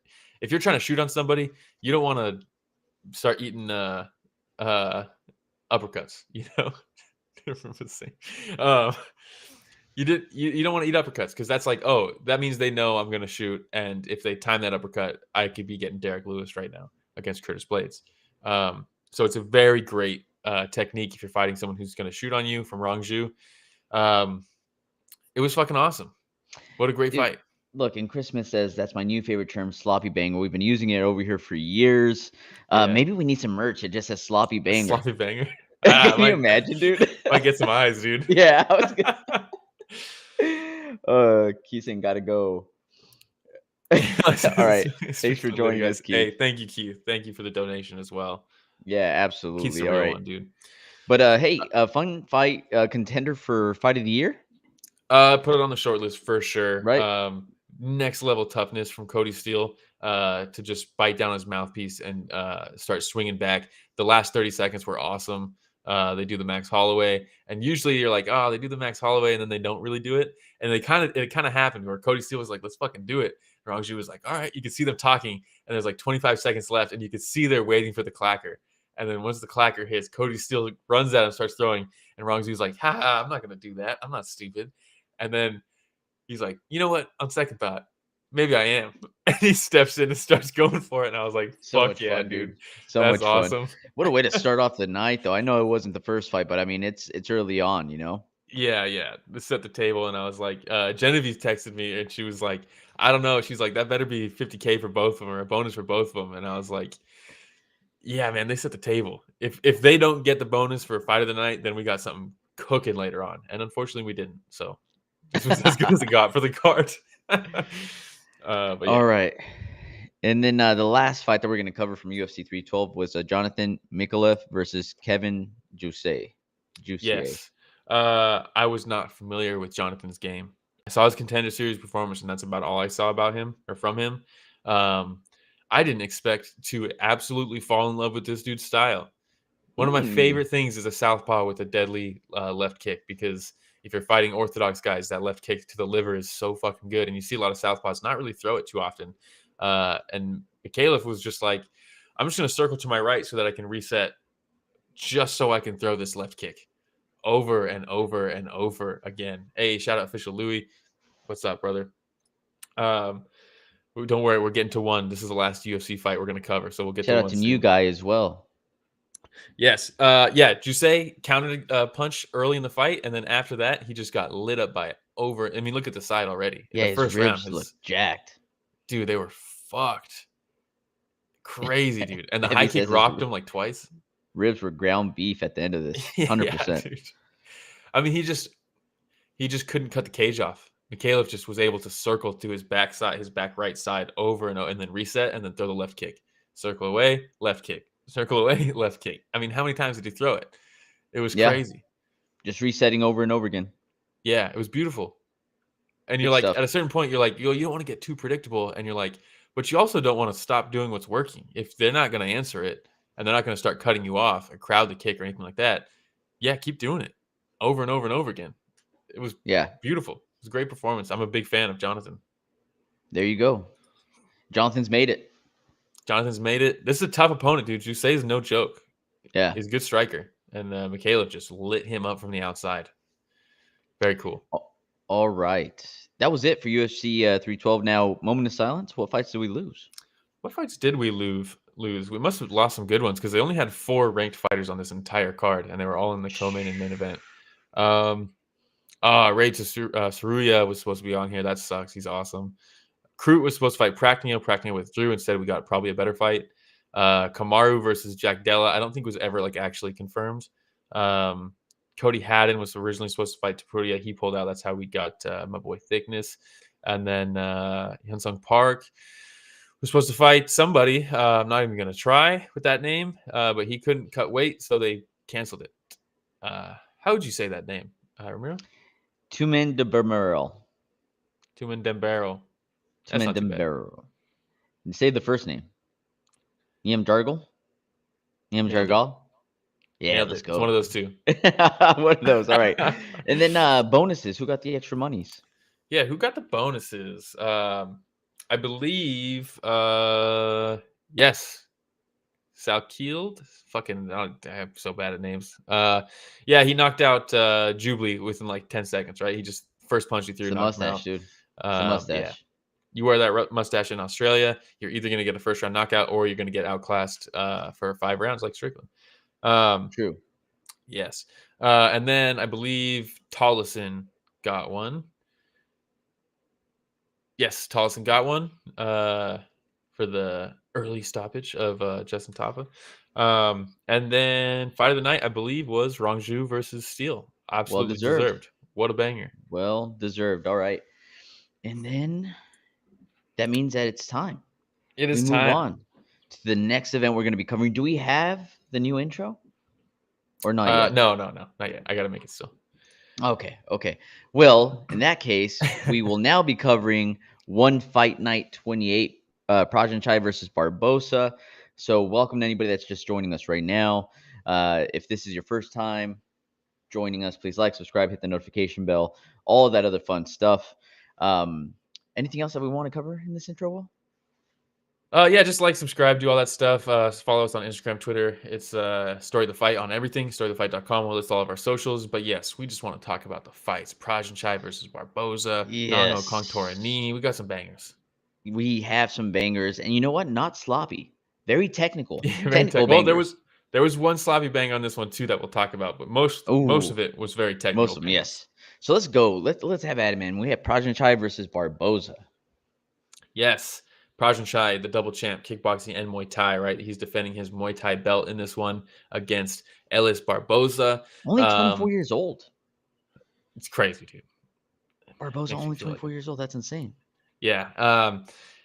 if you're trying to shoot on somebody, you don't want to start eating uppercuts, you know? You don't want to eat uppercuts because that's like, oh, that means they know I'm going to shoot. And if they time that uppercut, I could be getting Derek Lewis right now against Curtis Blades. So it's a very great technique if you're fighting someone who's going to shoot on you from Rongzhu. It was fucking awesome. What a great fight. Look, and Chris Smith says, that's my new favorite term, sloppy banger. We've been using it over here for years. Maybe we need some merch. It just says sloppy banger. Sloppy banger. Can you imagine, dude? Might get some eyes, dude. Yeah. Keith gotta go. All right. Thanks for joining us, Keith. Hey, thank you, Keith. Thank you for the donation as well. Yeah, absolutely. Keith's the real one, dude. But hey, fun fight, contender for fight of the year. Put it on the short list for sure. Right. Next level toughness from Kody Steele to just bite down his mouthpiece and start swinging back. The last 30 seconds were awesome. They do the Max Holloway, and usually you're like, oh, they do the Max Holloway, and then they don't really do it. And it kind of happened where Kody Steele was like, let's fucking do it. And Rongzhu was like, all right. You could see them talking, and there's like 25 seconds left, and you could see they're waiting for the clacker. And then once the clacker hits, Kody Steele runs at him, starts throwing, and Rongzhu's like, I'm not gonna do that. I'm not stupid. And then he's like, you know what? On second thought, maybe I am. And he steps in and starts going for it. And I was like, fuck yeah, fun, dude. So that's much awesome. Fun. What a way to start off the night, though. I know it wasn't the first fight, but I mean, it's early on, you know? Yeah. To set the table. And I was like, Genevieve texted me and she was like, I don't know. She's like, that better be $50K for both of them or a bonus for both of them. And I was like, yeah, man, they set the table. If they don't get the bonus for fight of the night, then we got something cooking later on. And unfortunately, we didn't. So this was as good as it got for the card. But yeah. All right. And then the last fight that we're going to cover from UFC 312 was Jonathan Micallef versus Kevin Jousset. Yes. I was not familiar with Jonathan's game. I saw his Contender Series performance, and that's about all I saw about him or from him. I didn't expect to absolutely fall in love with this dude's style. One of my favorite things is a southpaw with a deadly left kick, because if you're fighting orthodox guys, that left kick to the liver is so fucking good. And you see a lot of southpaws not really throw it too often. And Micallef was just like, I'm just going to circle to my right so that I can reset just so I can throw this left kick over and over and over again. Hey, shout out Official Louis. What's up, brother? Don't worry, we're getting to one. This is the last UFC fight we're going to cover, so we'll get to one. Shout out to new guy as well. Yes. Jousset countered a punch early in the fight, and then after that, he just got lit up by it over. I mean, look at the side already. Yeah, the first his round ribs looked jacked. Dude, they were fucked. Crazy, dude. And the high kick rocked him like twice. Ribs were ground beef at the end of this. 100%. Yeah, I mean, he just couldn't cut the cage off. Micallef just was able to circle to his back side, his back right side over and then reset and then throw the left kick. Circle away, left kick. Circle away, left kick. I mean, how many times did he throw it? It was crazy. Just resetting over and over again. Yeah, it was beautiful. And you're Good like, stuff. at a certain point, you're like, you don't want to get too predictable. And you're like, but you also don't want to stop doing what's working. If they're not going to answer it and they're not going to start cutting you off or crowd the kick or anything like that, yeah, keep doing it over and over and over again. It was beautiful. It was a great performance. I'm a big fan of Jonathan. There you go. Jonathan's made it. This is a tough opponent, dude. Jousset is no joke. Yeah. He's a good striker. And Micallef just lit him up from the outside. Very cool. All right. That was it for UFC 312. Now, moment of silence. What fights did we lose? What fights did we lose? We must have lost some good ones because they only had 4 ranked fighters on this entire card, and they were all in the co-main and main event. Ray Tsuruya was supposed to be on here. That sucks. He's awesome. Crute was supposed to fight Prajanchai. Prajanchai withdrew. Instead, we got probably a better fight. Kamaru versus Jack Della. I don't think was ever actually confirmed. Kody Haddon was originally supposed to fight Topuria. He pulled out. That's how we got my boy Thicknesse. And then Hyunsung Park was supposed to fight somebody. I'm not even going to try with that name, but he couldn't cut weight, so they canceled it. How would you say that name, Ramiro? Tumen Dembarrel. Tumen Dembarrel. Tumen Dembarrel. Say the first name. Niam Jargal? Niam Jargal? Yeah, let's go. It's one of those two. One of those. All right. And then bonuses. Who got the extra monies? Yeah, who got the bonuses? I believe, yes, Salkield. Fucking, I'm so bad at names. Yeah, he knocked out Jubilee within 10 seconds, right? He just first punch you through. It's a mustache, dude. It's a mustache. Yeah. You wear that mustache in Australia, you're either going to get a first round knockout or you're going to get outclassed for 5 rounds like Strickland. True. Yes. And then I believe Tallison got one. Yes, Tallison got one for the early stoppage of Justin Tafa. And then fight of the night, I believe, was Rongzhu versus Steele. Absolutely deserved. What a banger. Well deserved. All right. And then that means that it's time. It is we time. Move on to the next event we're going to be covering. Do we have the new intro? Or not yet? No, not yet. I got to make it still. Okay. Well, in that case, we will now be covering One Fight Night 28, Prajanchai versus Barboza. So welcome to anybody that's just joining us right now. If this is your first time joining us, please like, subscribe, hit the notification bell, all of that other fun stuff. Anything else that we want to cover in this intro, Will? Yeah, just like, subscribe, do all that stuff. Follow us on Instagram, Twitter. It's Story of the Fight on everything, storyofthefight.com. We'll list all of our socials. But yes, we just want to talk about the fights. Prajanchai versus Barboza. Nong-O, Kongthoranee. We got some bangers. We have some bangers. And you know what? Not sloppy. Very technical. Well, there was one sloppy bang on this one too that we'll talk about. But most of it was very technical. Most of them, yes. So let's go. Let's have at it, man. We have Prajanchai versus Barboza. Yes. Prajanchai, the double champ, kickboxing and Muay Thai, right? He's defending his Muay Thai belt in this one against Ellis Barboza. Only 24 years old. It's crazy, dude. Barboza only 24 years old. That's insane. Yeah.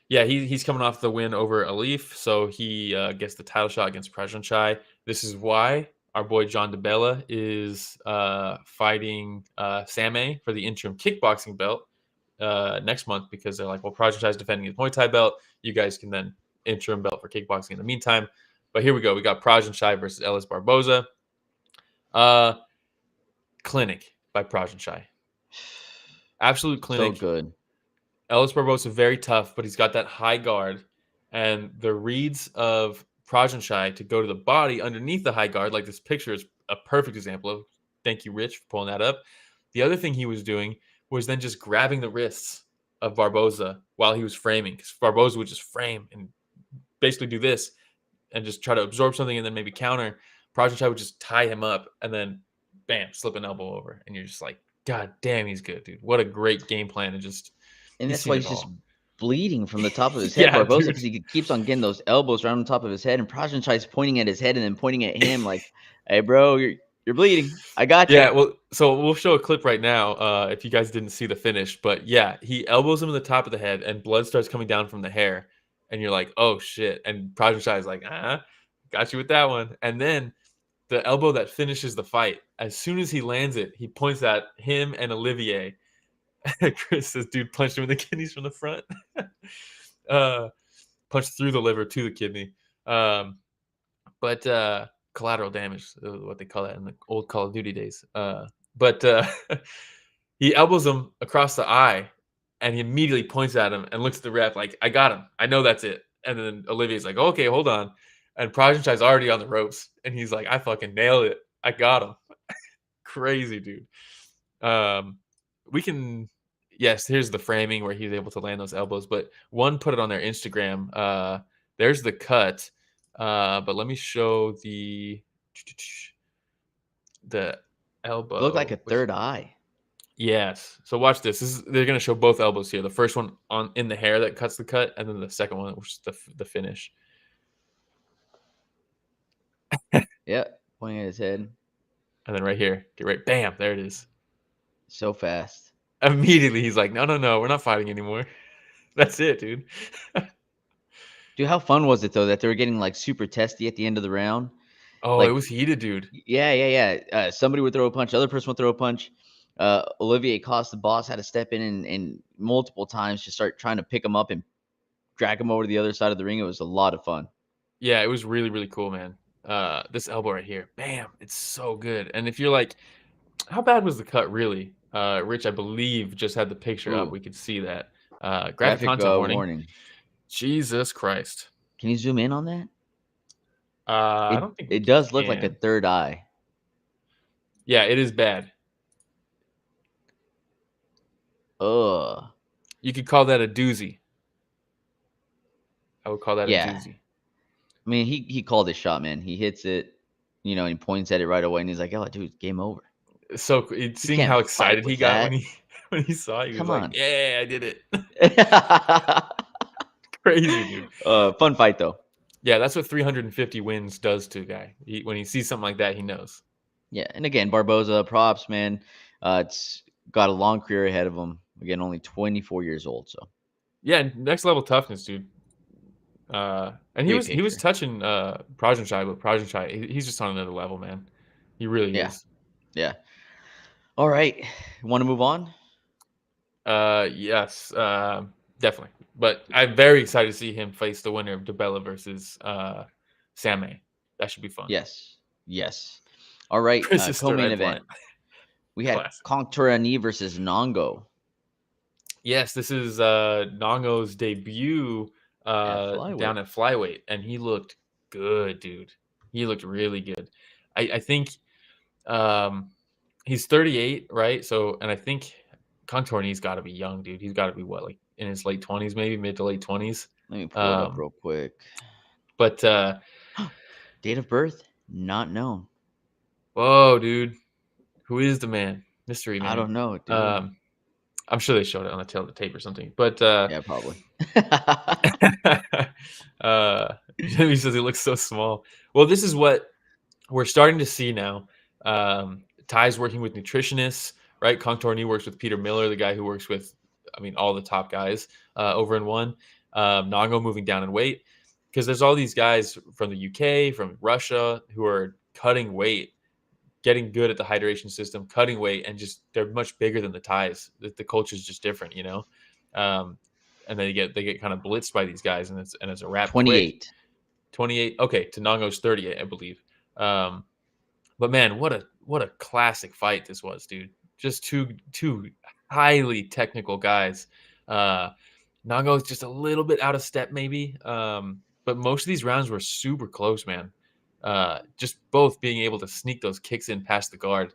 He's coming off the win over Alif, so he gets the title shot against Prajanchai. This is why our boy John DeBella is fighting Samay for the interim kickboxing belt next month, because they're like, well, Prajanchai is defending his Muay Thai belt. You guys can then interim belt for kickboxing in the meantime. But here we go. We got Prajanchai versus Ellis Barboza. Clinic by Prajanchai. Absolute clinic. So good. Ellis Barboza, very tough, but he's got that high guard. And the reads of Prajanchai to go to the body underneath the high guard, like this picture is a perfect example of. Thank you, Rich, for pulling that up. The other thing he was doing was then just grabbing the wrists of Barboza while he was framing. Because Barboza would just frame and basically do this and just try to absorb something and then maybe counter. Prajanchai would just tie him up and then, bam, slip an elbow over. And you're just like, God damn, he's good, dude. What a great game plan. And that's why he's just bleeding from the top of his head, Barboza, because he keeps on getting those elbows right on top of his head. And Prajanchai's pointing at his head and then pointing at him like, hey, bro, you're bleeding. I got you. Yeah, well, so we'll show a clip right now if you guys didn't see the finish. But yeah, he elbows him in the top of the head and blood starts coming down from the hair. and you're like, oh shit. And Prajanchai is like, got you with that one. And then the elbow that finishes the fight, as soon as he lands it, he points at him and Olivier. Chris says, dude punched him in the kidneys from the front. Punched through the liver to the kidney. But collateral damage, what they call that in the old Call of Duty days. But he elbows him across the eye, and he immediately points at him and looks at the ref like, I got him. I know that's it. And then Olivier's like, okay, hold on. And Prajanchai's already on the ropes. And he's like, I fucking nailed it. I got him. Crazy, dude. We can... Yes, here's the framing where he's able to land those elbows. But one put it on their Instagram. There's the cut. But let me show the elbow. It looked like a third eye. Yes. So watch this. They're going to show both elbows here. The first one in the hair that cuts the cut, and then the second one, which is the finish. Yep, pointing at his head. And then right here, get right, bam, there it is. So fast. Immediately, he's like, no, we're not fighting anymore. That's it, dude. Dude, how fun was it, though, that they were getting, like, super testy at the end of the round? Oh, like, it was heated, dude. Yeah. Somebody would throw a punch. The other person would throw a punch. Olivier Costa, the boss, had to step in and multiple times just start trying to pick him up and drag him over to the other side of the ring. It was a lot of fun. Yeah, it was really, really cool, man. This elbow right here, bam, it's so good. And if you're like, how bad was the cut really? Rich, I believe, just had the picture up. We could see that. Graphic content warning. Jesus Christ. Can you zoom in on that? I don't think it does look like a third eye. Yeah, it is bad. You could call that a doozy. I would call that a doozy. I mean, he called his shot, man. He hits it, and he points at it right away, and he's like, "Oh, dude, game over." So seeing how excited he got when he saw it, he was like, "Yeah, I did it." Crazy, dude. Fun fight though. Yeah, that's what 350 wins does to a guy. When he sees something like that, he knows. Yeah, and again, Barboza, props, man. It's got a long career ahead of him. Again, only 24 years old. So. Yeah, next level toughness, dude. And he was touching Prajanchai, but Prajanchai, he's just on another level, man. He really is. Yeah. All right. Want to move on? Yes, definitely. But I'm very excited to see him face the winner of DeBella versus Sammy. That should be fun. Yes. All right. Co-main event. We had Kongthoranee versus Nong-O. Yes, this is Nong-O's debut down at flyweight, and he looked good, dude. He looked really good. I think he's 38, right? So, and I think Kongthoranee's got to be young, dude. He's got to be what, like in his late 20s, maybe mid to late 20s. Let me pull it up real quick. But date of birth not known. Whoa, dude. Who is the man? Mystery man. I don't know, dude. I'm sure they showed it on the tail of the tape or something. But yeah, probably. Jimmy says he looks so small. Well, this is what we're starting to see now. Ty's working with nutritionists, right? Kongthoranee works with Peter Miller, the guy who works with, all the top guys over in one. Nong-O moving down in weight, because there's all these guys from the UK, from Russia, who are cutting weight, getting good at the hydration system, cutting weight, and just they're much bigger than the Thais. The culture is just different, and they get kind of blitzed by these guys, and it's a wrap. 28. 28. Okay, to Nong-O's 38, I believe. But man, what a classic fight this was, dude. Just two highly technical guys. Nong-O's just a little bit out of step, maybe. But most of these rounds were super close, man. Just both being able to sneak those kicks in past the guard.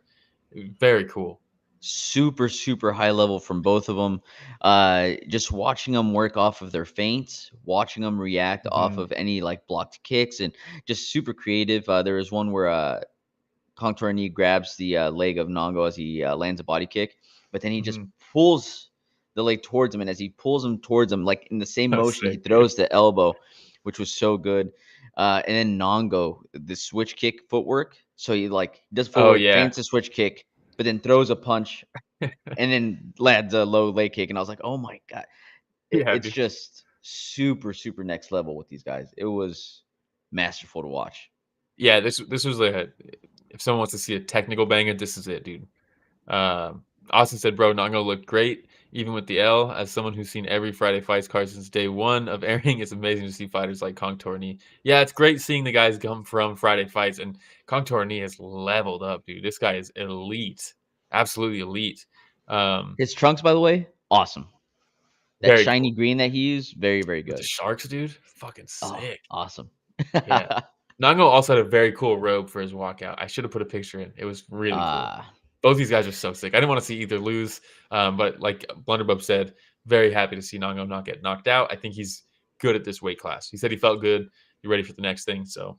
Very cool. Super, super high level from both of them. Just watching them work off of their feints, watching them react off of any like blocked kicks, and just super creative. There was one where Kongthoranee grabs the leg of Nong-O as he lands a body kick, but then he just pulls the leg towards him, and as he pulls him towards him, like in the same motion, he throws the elbow, which was so good. And then Nong-O, the switch kick footwork. So he does forward, feints a switch kick, but then throws a punch and then lands a low leg kick. And I was like, oh my God. It's just super, super next level with these guys. It was masterful to watch. Yeah, this was like if someone wants to see a technical banger, this is it, dude. Austin said, bro, Nong-O looked great, even with the L. As someone who's seen every Friday Fights card since day one of airing, it's amazing to see fighters like Kongthoranee. Yeah, it's great seeing the guys come from Friday Fights, and Kongthoranee has leveled up, dude. This guy is elite. Absolutely elite. His trunks, by the way, awesome. That Very shiny cool. green that he used, very, very With good. the sharks, dude, fucking Oh, sick. awesome. Yeah. Nong-O also had a very cool robe for his walkout. I should have put a picture in. It was really cool. Both these guys are so sick. I didn't want to see either lose, but like Blunderbub said, very happy to see Nong-O not get knocked out. I think he's good at this weight class. He said he felt good. You're ready for the next thing, so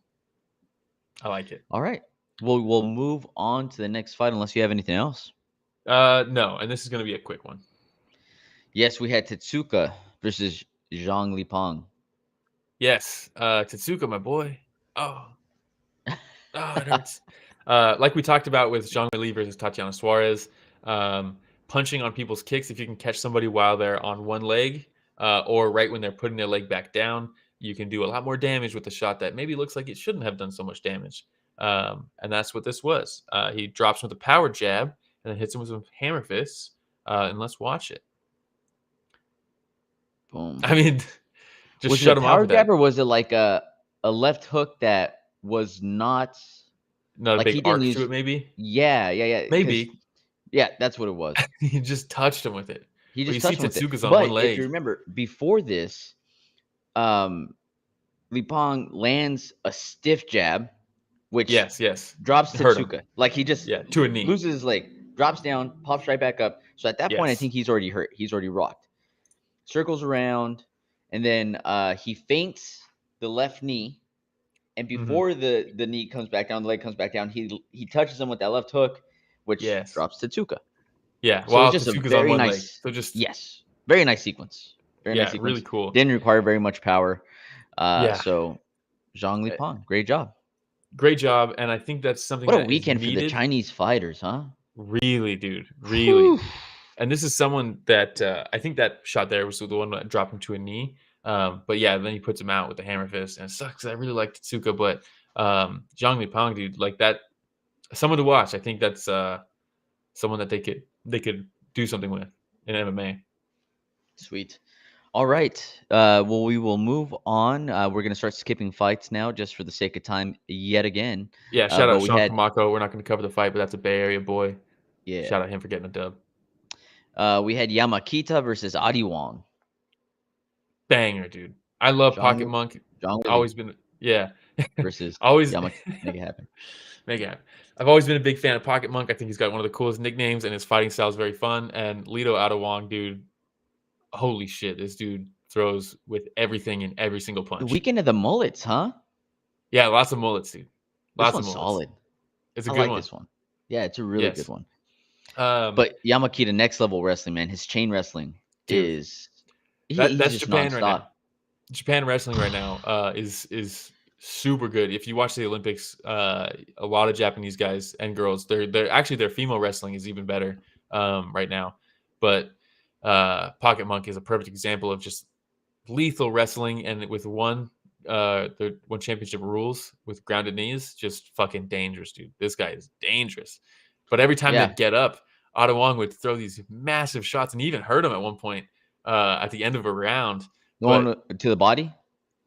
I like it. All right. Well, we'll move on to the next fight unless you have anything else. No, and this is going to be a quick one. Yes, we had Tetsuka versus Zhang Lipeng. Yes, Tetsuka, my boy. Oh, it hurts. Like we talked about with Zhang Weili versus Tatiana Suarez, punching on people's kicks. If you can catch somebody while they're on one leg, or right when they're putting their leg back down, you can do a lot more damage with a shot that maybe looks like it shouldn't have done so much damage. And that's what this was. He drops him with a power jab and then hits him with some hammer fists. And let's watch it. Boom. I mean, just was shut it a him power off. jab, or was it like a left hook that was not a like big arc to it? Maybe. Yeah. Maybe. Yeah, that's what it was. He just touched him with it. He just touched him with it. Tetsuka's on But one leg. if you remember, before this, Lipeng lands a stiff jab, which yes drops Tetsuka. Like he just to a knee, loses his leg, drops down, pops right back up. So at that point, I think he's already hurt. He's already rocked. Circles around, and then he feints the left knee. And before the knee comes back down, the leg comes back down, he touches him with that left hook, which drops Tetsuka. Yeah, so it's just Tetsuka's a very nice, leg. So very nice sequence. Very nice sequence. Really cool. Didn't require very much power. So Zhang Lipeng, great job. Great job, and I think that's something. What a weekend for the Chinese fighters, huh? Really, dude, really. And this is someone that I think that shot there was the one that dropped him to a knee. But yeah, then he puts him out with the hammer fist, and it sucks. I really like Tetsuka, but Zhang Lipeng, dude, like that, someone to watch. I think that's someone that they could do something with in MMA. Sweet. All right. Well, we will move on. We're going to start skipping fights now just for the sake of time yet again. Yeah, shout out Sean Kamako. We're not going to cover the fight, but that's a Bay Area boy. Yeah. Shout out him for getting a dub. We had Yamakita versus Adi Wong. Banger, dude. I love Pocket Monk. Always been, versus always Yamakita. Make it happen. Make it happen. I've always been a big fan of Pocket Monk. I think he's got one of the coolest nicknames, and his fighting style is very fun. And Lito Adi Wong, dude, holy shit, this dude throws with everything in every single punch. The weekend of the mullets, huh? Yeah, lots of mullets, dude. Lots of mullets. Solid. It's a good one. This one. Yeah, it's a really good one. But Yamakita, next level wrestling, man. His chain wrestling is that's just Japan nonstop. right now. Japan wrestling right now is super good. If you watch the Olympics, a lot of Japanese guys and girls, they're actually their female wrestling is even better right now. But Pocket Monk is a perfect example of just lethal wrestling, and with one championship rules with grounded knees, just fucking dangerous, dude. This guy is dangerous. But every time they get up, Adi Wong would throw these massive shots, and he even hurt him at one point at the end of a round. Going to the body?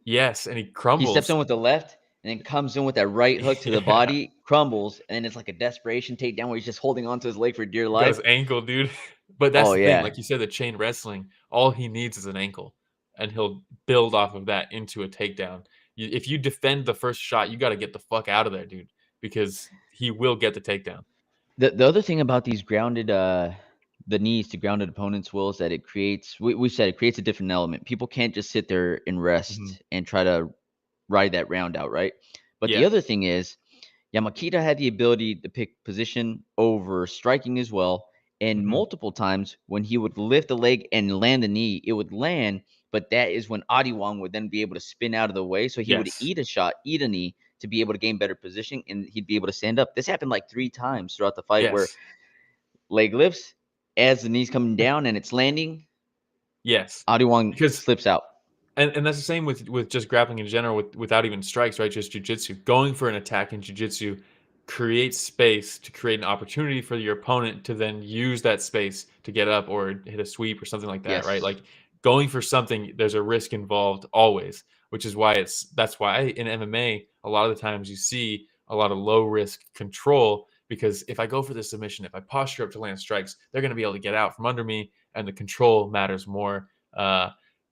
Yes, and he crumbles. He steps in with the left and then comes in with that right hook to the body, crumbles, and then it's like a desperation takedown where he's just holding onto his leg for dear life. His ankle, dude. But that's the thing. Like you said, the chain wrestling, all he needs is an ankle, and he'll build off of that into a takedown. If you defend the first shot, you got to get the fuck out of there, dude, because he will get the takedown. The other thing about these grounded the knees to grounded opponents, Will, is that it creates we said it creates a different element. People can't just sit there and rest and try to ride that round out, right? But the other thing is Yamakita had the ability to pick position over striking as well. And multiple times when he would lift the leg and land the knee, it would land, but that is when Adi Wong would then be able to spin out of the way. So he would eat a shot, eat a knee to be able to gain better position, and he'd be able to stand up. This happened like 3 times throughout the fight where leg lifts, as the knee's coming down and it's landing. Yes. Adi Wong slips out. And that's the same with just grappling in general, without even strikes, right? Just jiu-jitsu. Going for an attack in jiu-jitsu creates space to create an opportunity for your opponent to then use that space to get up or hit a sweep or something like that, right? Yes. Like going for something, there's a risk involved always, which is why that's why in MMA, a lot of the times you see a lot of low risk control, because if I go for the submission, if I posture up to land strikes, they're going to be able to get out from under me, and the control matters more.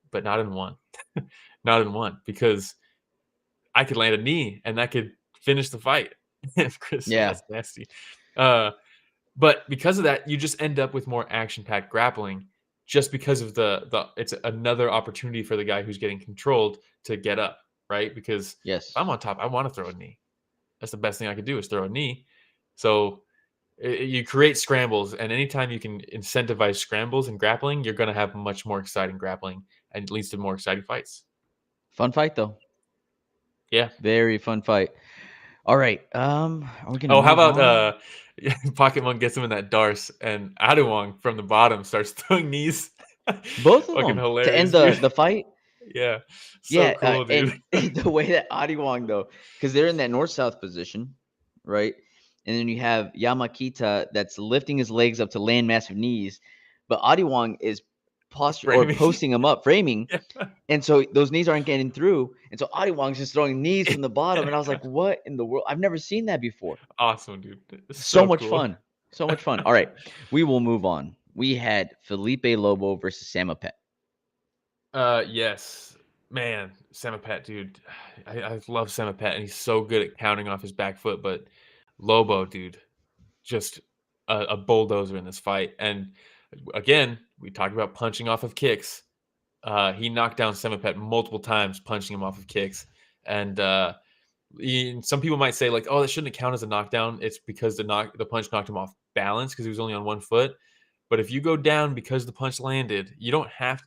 But not in one. Not in one, because I could land a knee and that could finish the fight. Chris, Yeah. that's nasty. But because of that, you just end up with more action-packed grappling, just because of the it's another opportunity for the guy who's getting controlled to get up, right? Because Yes. if I'm on top, I want to throw a knee. That's the best thing I could do, is throw a knee. So you create scrambles, and anytime you can incentivize scrambles and grappling, you're going to have much more exciting grappling, and it leads to more exciting fights. Fun fight though. Yeah. Very fun fight. All right. Are we gonna? Oh, how move about on? Pocket Monk gets him in that Darce, and Adewang from the bottom starts throwing knees. Both of Fucking them hilarious, to end dude. the fight? Yeah. So cool, dude. And the way that Adiwang though, because they're in that north-south position, right? And then you have Yamakita that's lifting his legs up to land massive knees, but Adiwang is posting him up, framing, Yeah. and so those knees aren't getting through, and so Adiwang's just throwing knees from the bottom, and I was like, what in the world? I've never seen that before. Awesome, dude. So much cool. fun. So much fun. All right, we will move on. We had Felipe Lobo versus Samapet. Yes. Man, Samapet, dude. I love Samapet, and he's so good at counting off his back foot, but Lobo, dude, just a bulldozer in this fight. And again, we talked about punching off of kicks. He knocked down Samapet multiple times, punching him off of kicks. And some people might say, like, oh, that shouldn't count as a knockdown. It's because the punch knocked him off balance because he was only on one foot. But if you go down because the punch landed, you don't have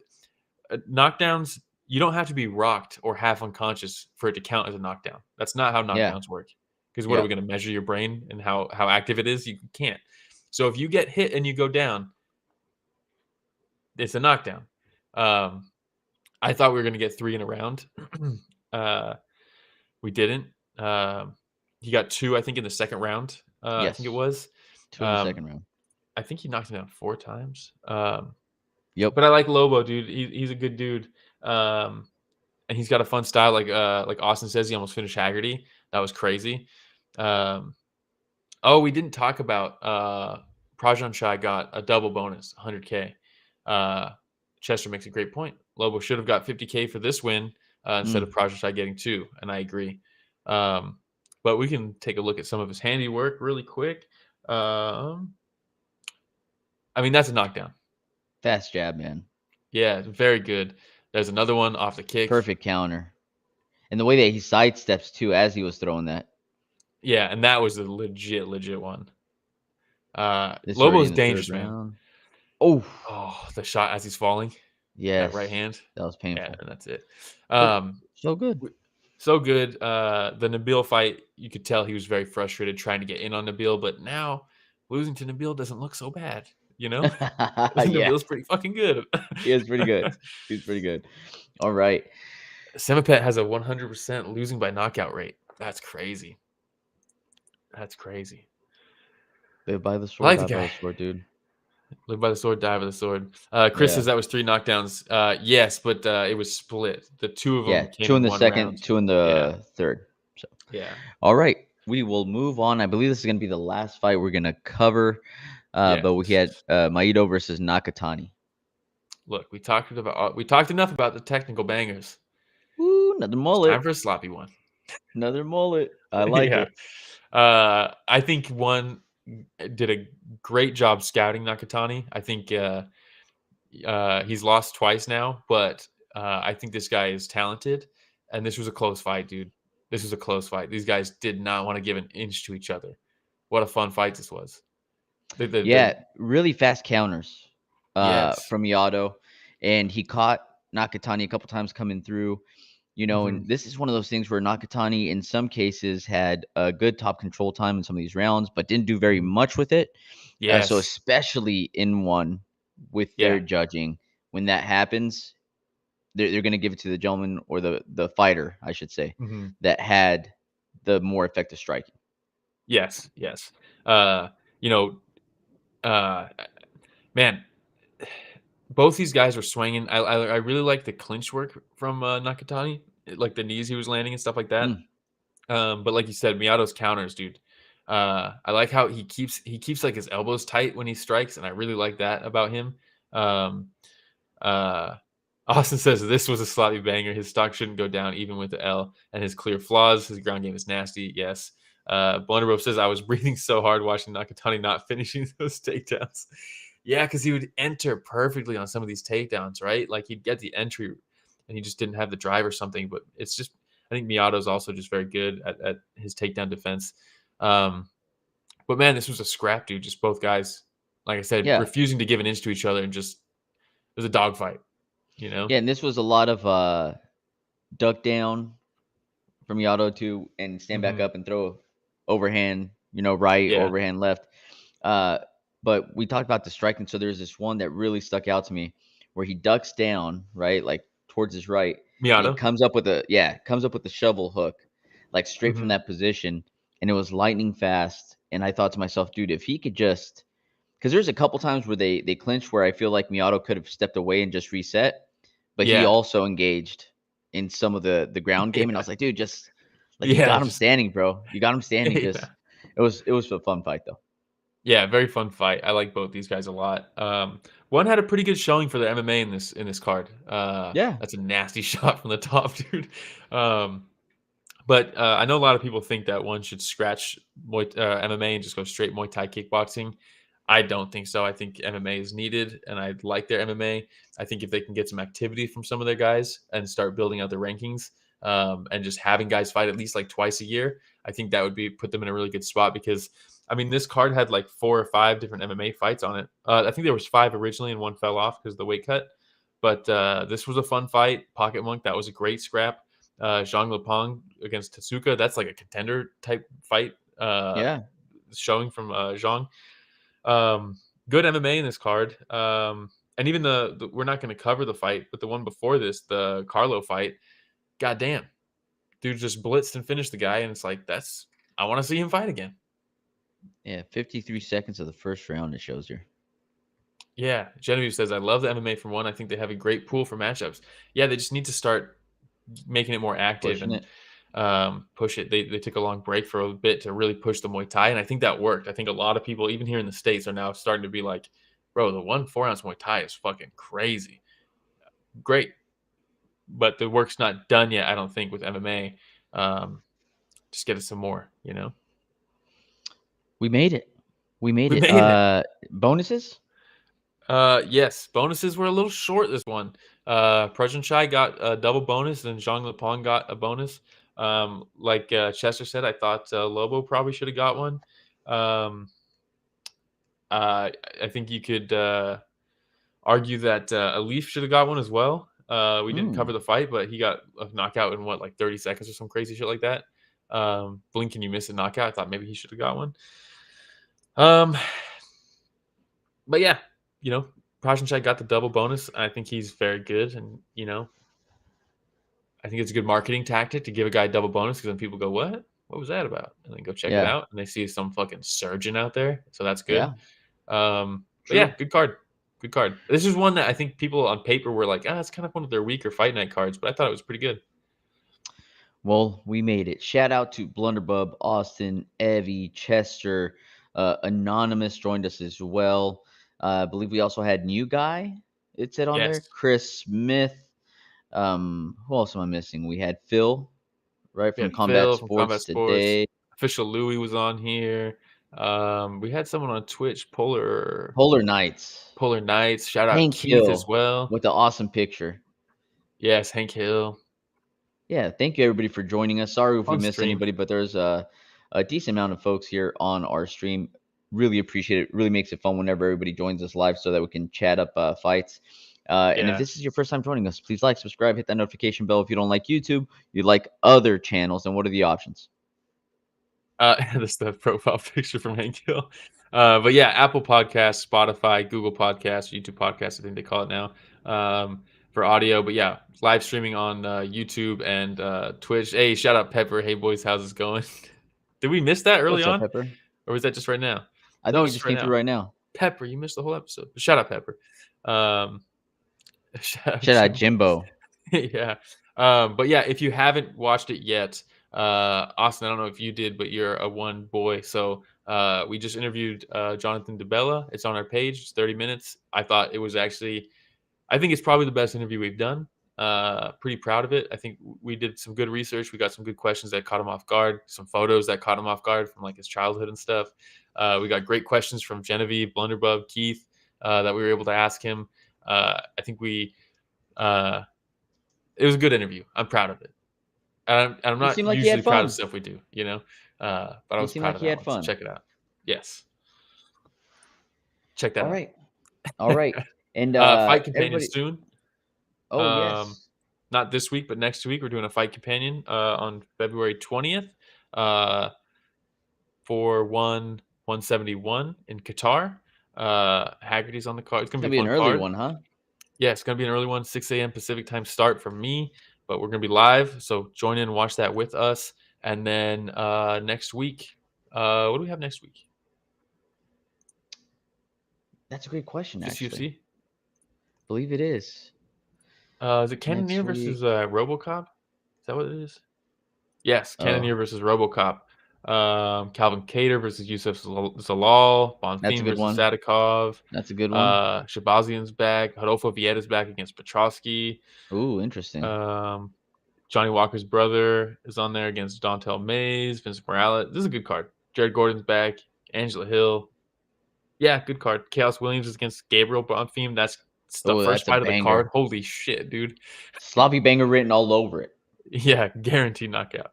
knockdowns. You don't have to be rocked or half unconscious for it to count as a knockdown. That's not how knockdowns work. Because what are we going to measure your brain and how active it is? You can't. So if you get hit and you go down, it's a knockdown. I thought we were going to get 3 in a round. We didn't. He got 2, I think, in the second round. Yes. I think it was 2 in the second round. I think he knocked him down 4 times. Yep. But I like Lobo, dude. He's a good dude. And he's got a fun style. Like Austin says, he almost finished Haggerty. That was crazy. We didn't talk about Prajanchai got a double bonus, 100K. Chester makes a great point. Lobo should have got 50K for this win instead of Prajanchai getting 2, and I agree. But we can take a look at some of his handiwork really quick. I mean, that's a knockdown. Fast jab, man. Yeah, very good. There's another one off the kick. Perfect counter. And the way that he sidesteps, too, as he was throwing that. Yeah, and that was a legit one. Lobo's dangerous, man. Oh, the shot as he's falling. Yeah, that right hand. That was painful. Yeah, and that's it. So good. So good. The Nabil fight, you could tell he was very frustrated trying to get in on Nabil, but now losing to Nabil doesn't look so bad. You know, Nabil's pretty fucking good. He is pretty good. He's pretty good. All right. Samapet has a 100% losing by knockout rate. That's crazy. Live by the sword, die by the sword, dude. Live by the sword, die by the sword. Chris says that was 3 knockdowns. Yes, but it was split. The 2 of them came 2 in the second, round. 2 in the third. So all right. We will move on. I believe this is going to be the last fight we're going to cover. But we had Maito versus Nakatani. Look, we talked enough about the technical bangers. Ooh, another mullet. It's time for a sloppy one. Another mullet. I like it. I think one did a great job scouting Nakatani. I think he's lost twice now, but I think this guy is talented. And this was a close fight, dude. This was a close fight. These guys did not want to give an inch to each other. What a fun fight this was. Really fast counters from Yato, and he caught Nakatani a couple times coming through, and this is one of those things where Nakatani in some cases had a good top control time in some of these rounds, but didn't do very much with it. So especially in one with their judging, when that happens, they're going to give it to the gentleman or the fighter, I should say, Mm-hmm. that had the more effective striking. Yes. Man, both these guys were swinging. I really like the clinch work from Nakatani, like the knees he was landing and stuff like that. But like you said, Miato's counters, dude. I like how he keeps like his elbows tight when he strikes, and I really like that about him. Austin says this was a sloppy banger. His stock shouldn't go down even with the L and his clear flaws. His ground game is nasty. Yes. Blunderbow says I was breathing so hard watching Nakatani not finishing those takedowns. Yeah, because he would enter perfectly on some of these takedowns, right? Like he'd get the entry and he just didn't have the drive or something. But it's just, I think Miato's also just very good at his takedown defense. But man, this was a scrap, dude. Just both guys, like I said, refusing to give an inch to each other, and just it was a dogfight. Yeah, and this was a lot of duck down from Miato too, and stand back up and throw overhand, right, overhand left. But we talked about the striking, so there's this one that really stuck out to me where he ducks down, right, like towards his right. Miato and comes up with the shovel hook, like straight from that position, and it was lightning fast. And I thought to myself, dude, if he could just, because there's a couple times where they clinched where I feel like Miato could have stepped away and just reset, but he also engaged in some of the ground game, and I was like, dude, just you got him standing, bro. You got him standing. Just it was a fun fight though. Yeah, very fun fight. I like both these guys a lot. One had a pretty good showing for their MMA in this card. That's a nasty shot from the top, dude. But I know a lot of people think that one should scratch MMA and just go straight Muay Thai kickboxing. I don't think so. I think MMA is needed, and I like their MMA. I think if they can get some activity from some of their guys and start building out their rankings, and just having guys fight at least like twice a year, I think that would put them in a really good spot. Because I mean, this card had like 4 or 5 different MMA fights on it. I think there was 5 originally, and one fell off because of the weight cut. But this was a fun fight. Pocket Monk, that was a great scrap. Zhang Lipeng against Tatsuka, that's like a contender type fight. Showing from Zhang. Good MMA in this card. And even we're not going to cover the fight, but the one before this, the Carlo fight, goddamn, dude just blitzed and finished the guy, and it's like, I want to see him fight again. Yeah, 53 seconds of the first round it shows here. Yeah, Genevieve says, I love the MMA from one. I think they have a great pool for matchups. Yeah, they just need to start making it more active and push it. They took a long break for a bit to really push the Muay Thai, and I think that worked. I think a lot of people, even here in the States, are now starting to be like, bro, the 1 4-ounce Muay Thai is fucking crazy. Great. But the work's not done yet, I don't think, with MMA. Just get us some more, We made it. Bonuses? Yes, bonuses were a little short this one. Prajanchai got a double bonus, and Zhang Lipeng got a bonus. Like Chester said, I thought Lobo probably should have got one. I think you could argue that Alif should have got one as well. We didn't cover the fight, but he got a knockout in 30 seconds or some crazy shit like that. Blink and you miss a knockout. I thought maybe he should have got one. But yeah, Prajanchai got the double bonus. I think he's very good, and I think it's a good marketing tactic to give a guy a double bonus, because then people go, "What? What was that about?" And then go check it out, and they see some fucking surgeon out there. So that's good. But yeah, good card. Good card. This is one that I think people on paper were like, it's kind of one of their weaker fight night cards, but I thought it was pretty good. Well, we made it. Shout out to Blunderbub, Austin, Evie, Chester, Anonymous joined us as well. I believe we also had New Guy. It said on there, Chris Smith. Who else am I missing? We had Phil, right, from Combat Sports today. Official Louis was on here. We had someone on Twitch, Polar Nights. Shout out Hank Keith Hill as well with the awesome picture. Yes, Hank Hill. Yeah, thank you everybody for joining us. Sorry if we missed anybody, but there's a decent amount of folks here on our stream. Really appreciate it. Really makes it fun whenever everybody joins us live, so that we can chat up fights. And if this is your first time joining us, please like, subscribe, hit that notification bell. If you don't like YouTube, you like other channels, and what are the options? This is the profile picture from Hank Hill. But yeah, Apple Podcasts, Spotify, Google Podcasts, YouTube Podcasts, I think they call it now. for audio. But yeah, live streaming on YouTube and Twitch. Hey, shout out Pepper. Hey boys, how's it going? Did we miss that early What's up, on, Pepper? or was that just right now? I think it just came through right now. Pepper, you missed the whole episode. Shout out Pepper. Shout out Jimbo. Yeah. But yeah, if you haven't watched it yet, Austin, I don't know if you did, but you're a one boy. So we just interviewed Jonathan DeBella. It's on our page. It's 30 minutes. I thought it was actually, I think it's probably the best interview we've done. Pretty proud of it. I think we did some good research. We got some good questions that caught him off guard, some photos that caught him off guard from like his childhood and stuff. We got great questions from Genevieve, Blunderbub, Keith that we were able to ask him. I think it was a good interview. I'm proud of it. And I'm not usually proud of stuff we do, you know. But I was proud of that one. So check it out. Yes. Check that out. All right. And Fight Companion soon. Oh, yes. Not this week, but next week we're doing a Fight Companion on February 20th for 171 in Qatar. Haggerty's on the card. It's going to be an early one, huh? Yeah, it's going to be an early one, 6 a.m. Pacific time start for me, but we're going to be live. So join in and watch that with us. And then next week, what do we have next week? That's a great question, Just actually. UFC? I believe it is. Is it Cannonier versus RoboCop? Is that what it is? Yes, Cannonier versus RoboCop. Calvin Kattar versus Youssef Zalal. Bonfim versus Sadikov. That's a good one. Shabazian's back. Rodolfo Vietta's back against Petrosky. Ooh, interesting. Johnny Walker's brother is on there against Dontel Mays. Vincent Morales. This is a good card. Jared Gordon's back. Angela Hill. Yeah, good card. Chaos Williams is against Gabriel Bonfim. That's the first fight of the card. Holy shit, dude. Sloppy banger written all over it. Yeah, guaranteed knockout.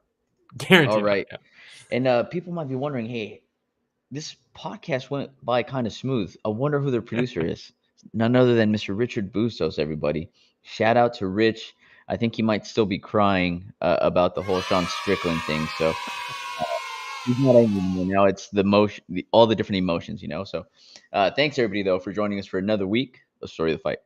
Guaranteed all right. knockout. And people might be wondering, hey, this podcast went by kind of smooth. I wonder who their producer is. None other than Mr. Richard Bustos, everybody. Shout out to Rich. I think he might still be crying about the whole Sean Strickland thing. So he's not angry anymore now. It's all the different emotions, you know. So thanks, everybody, though, for joining us for another week of Story of the Fight.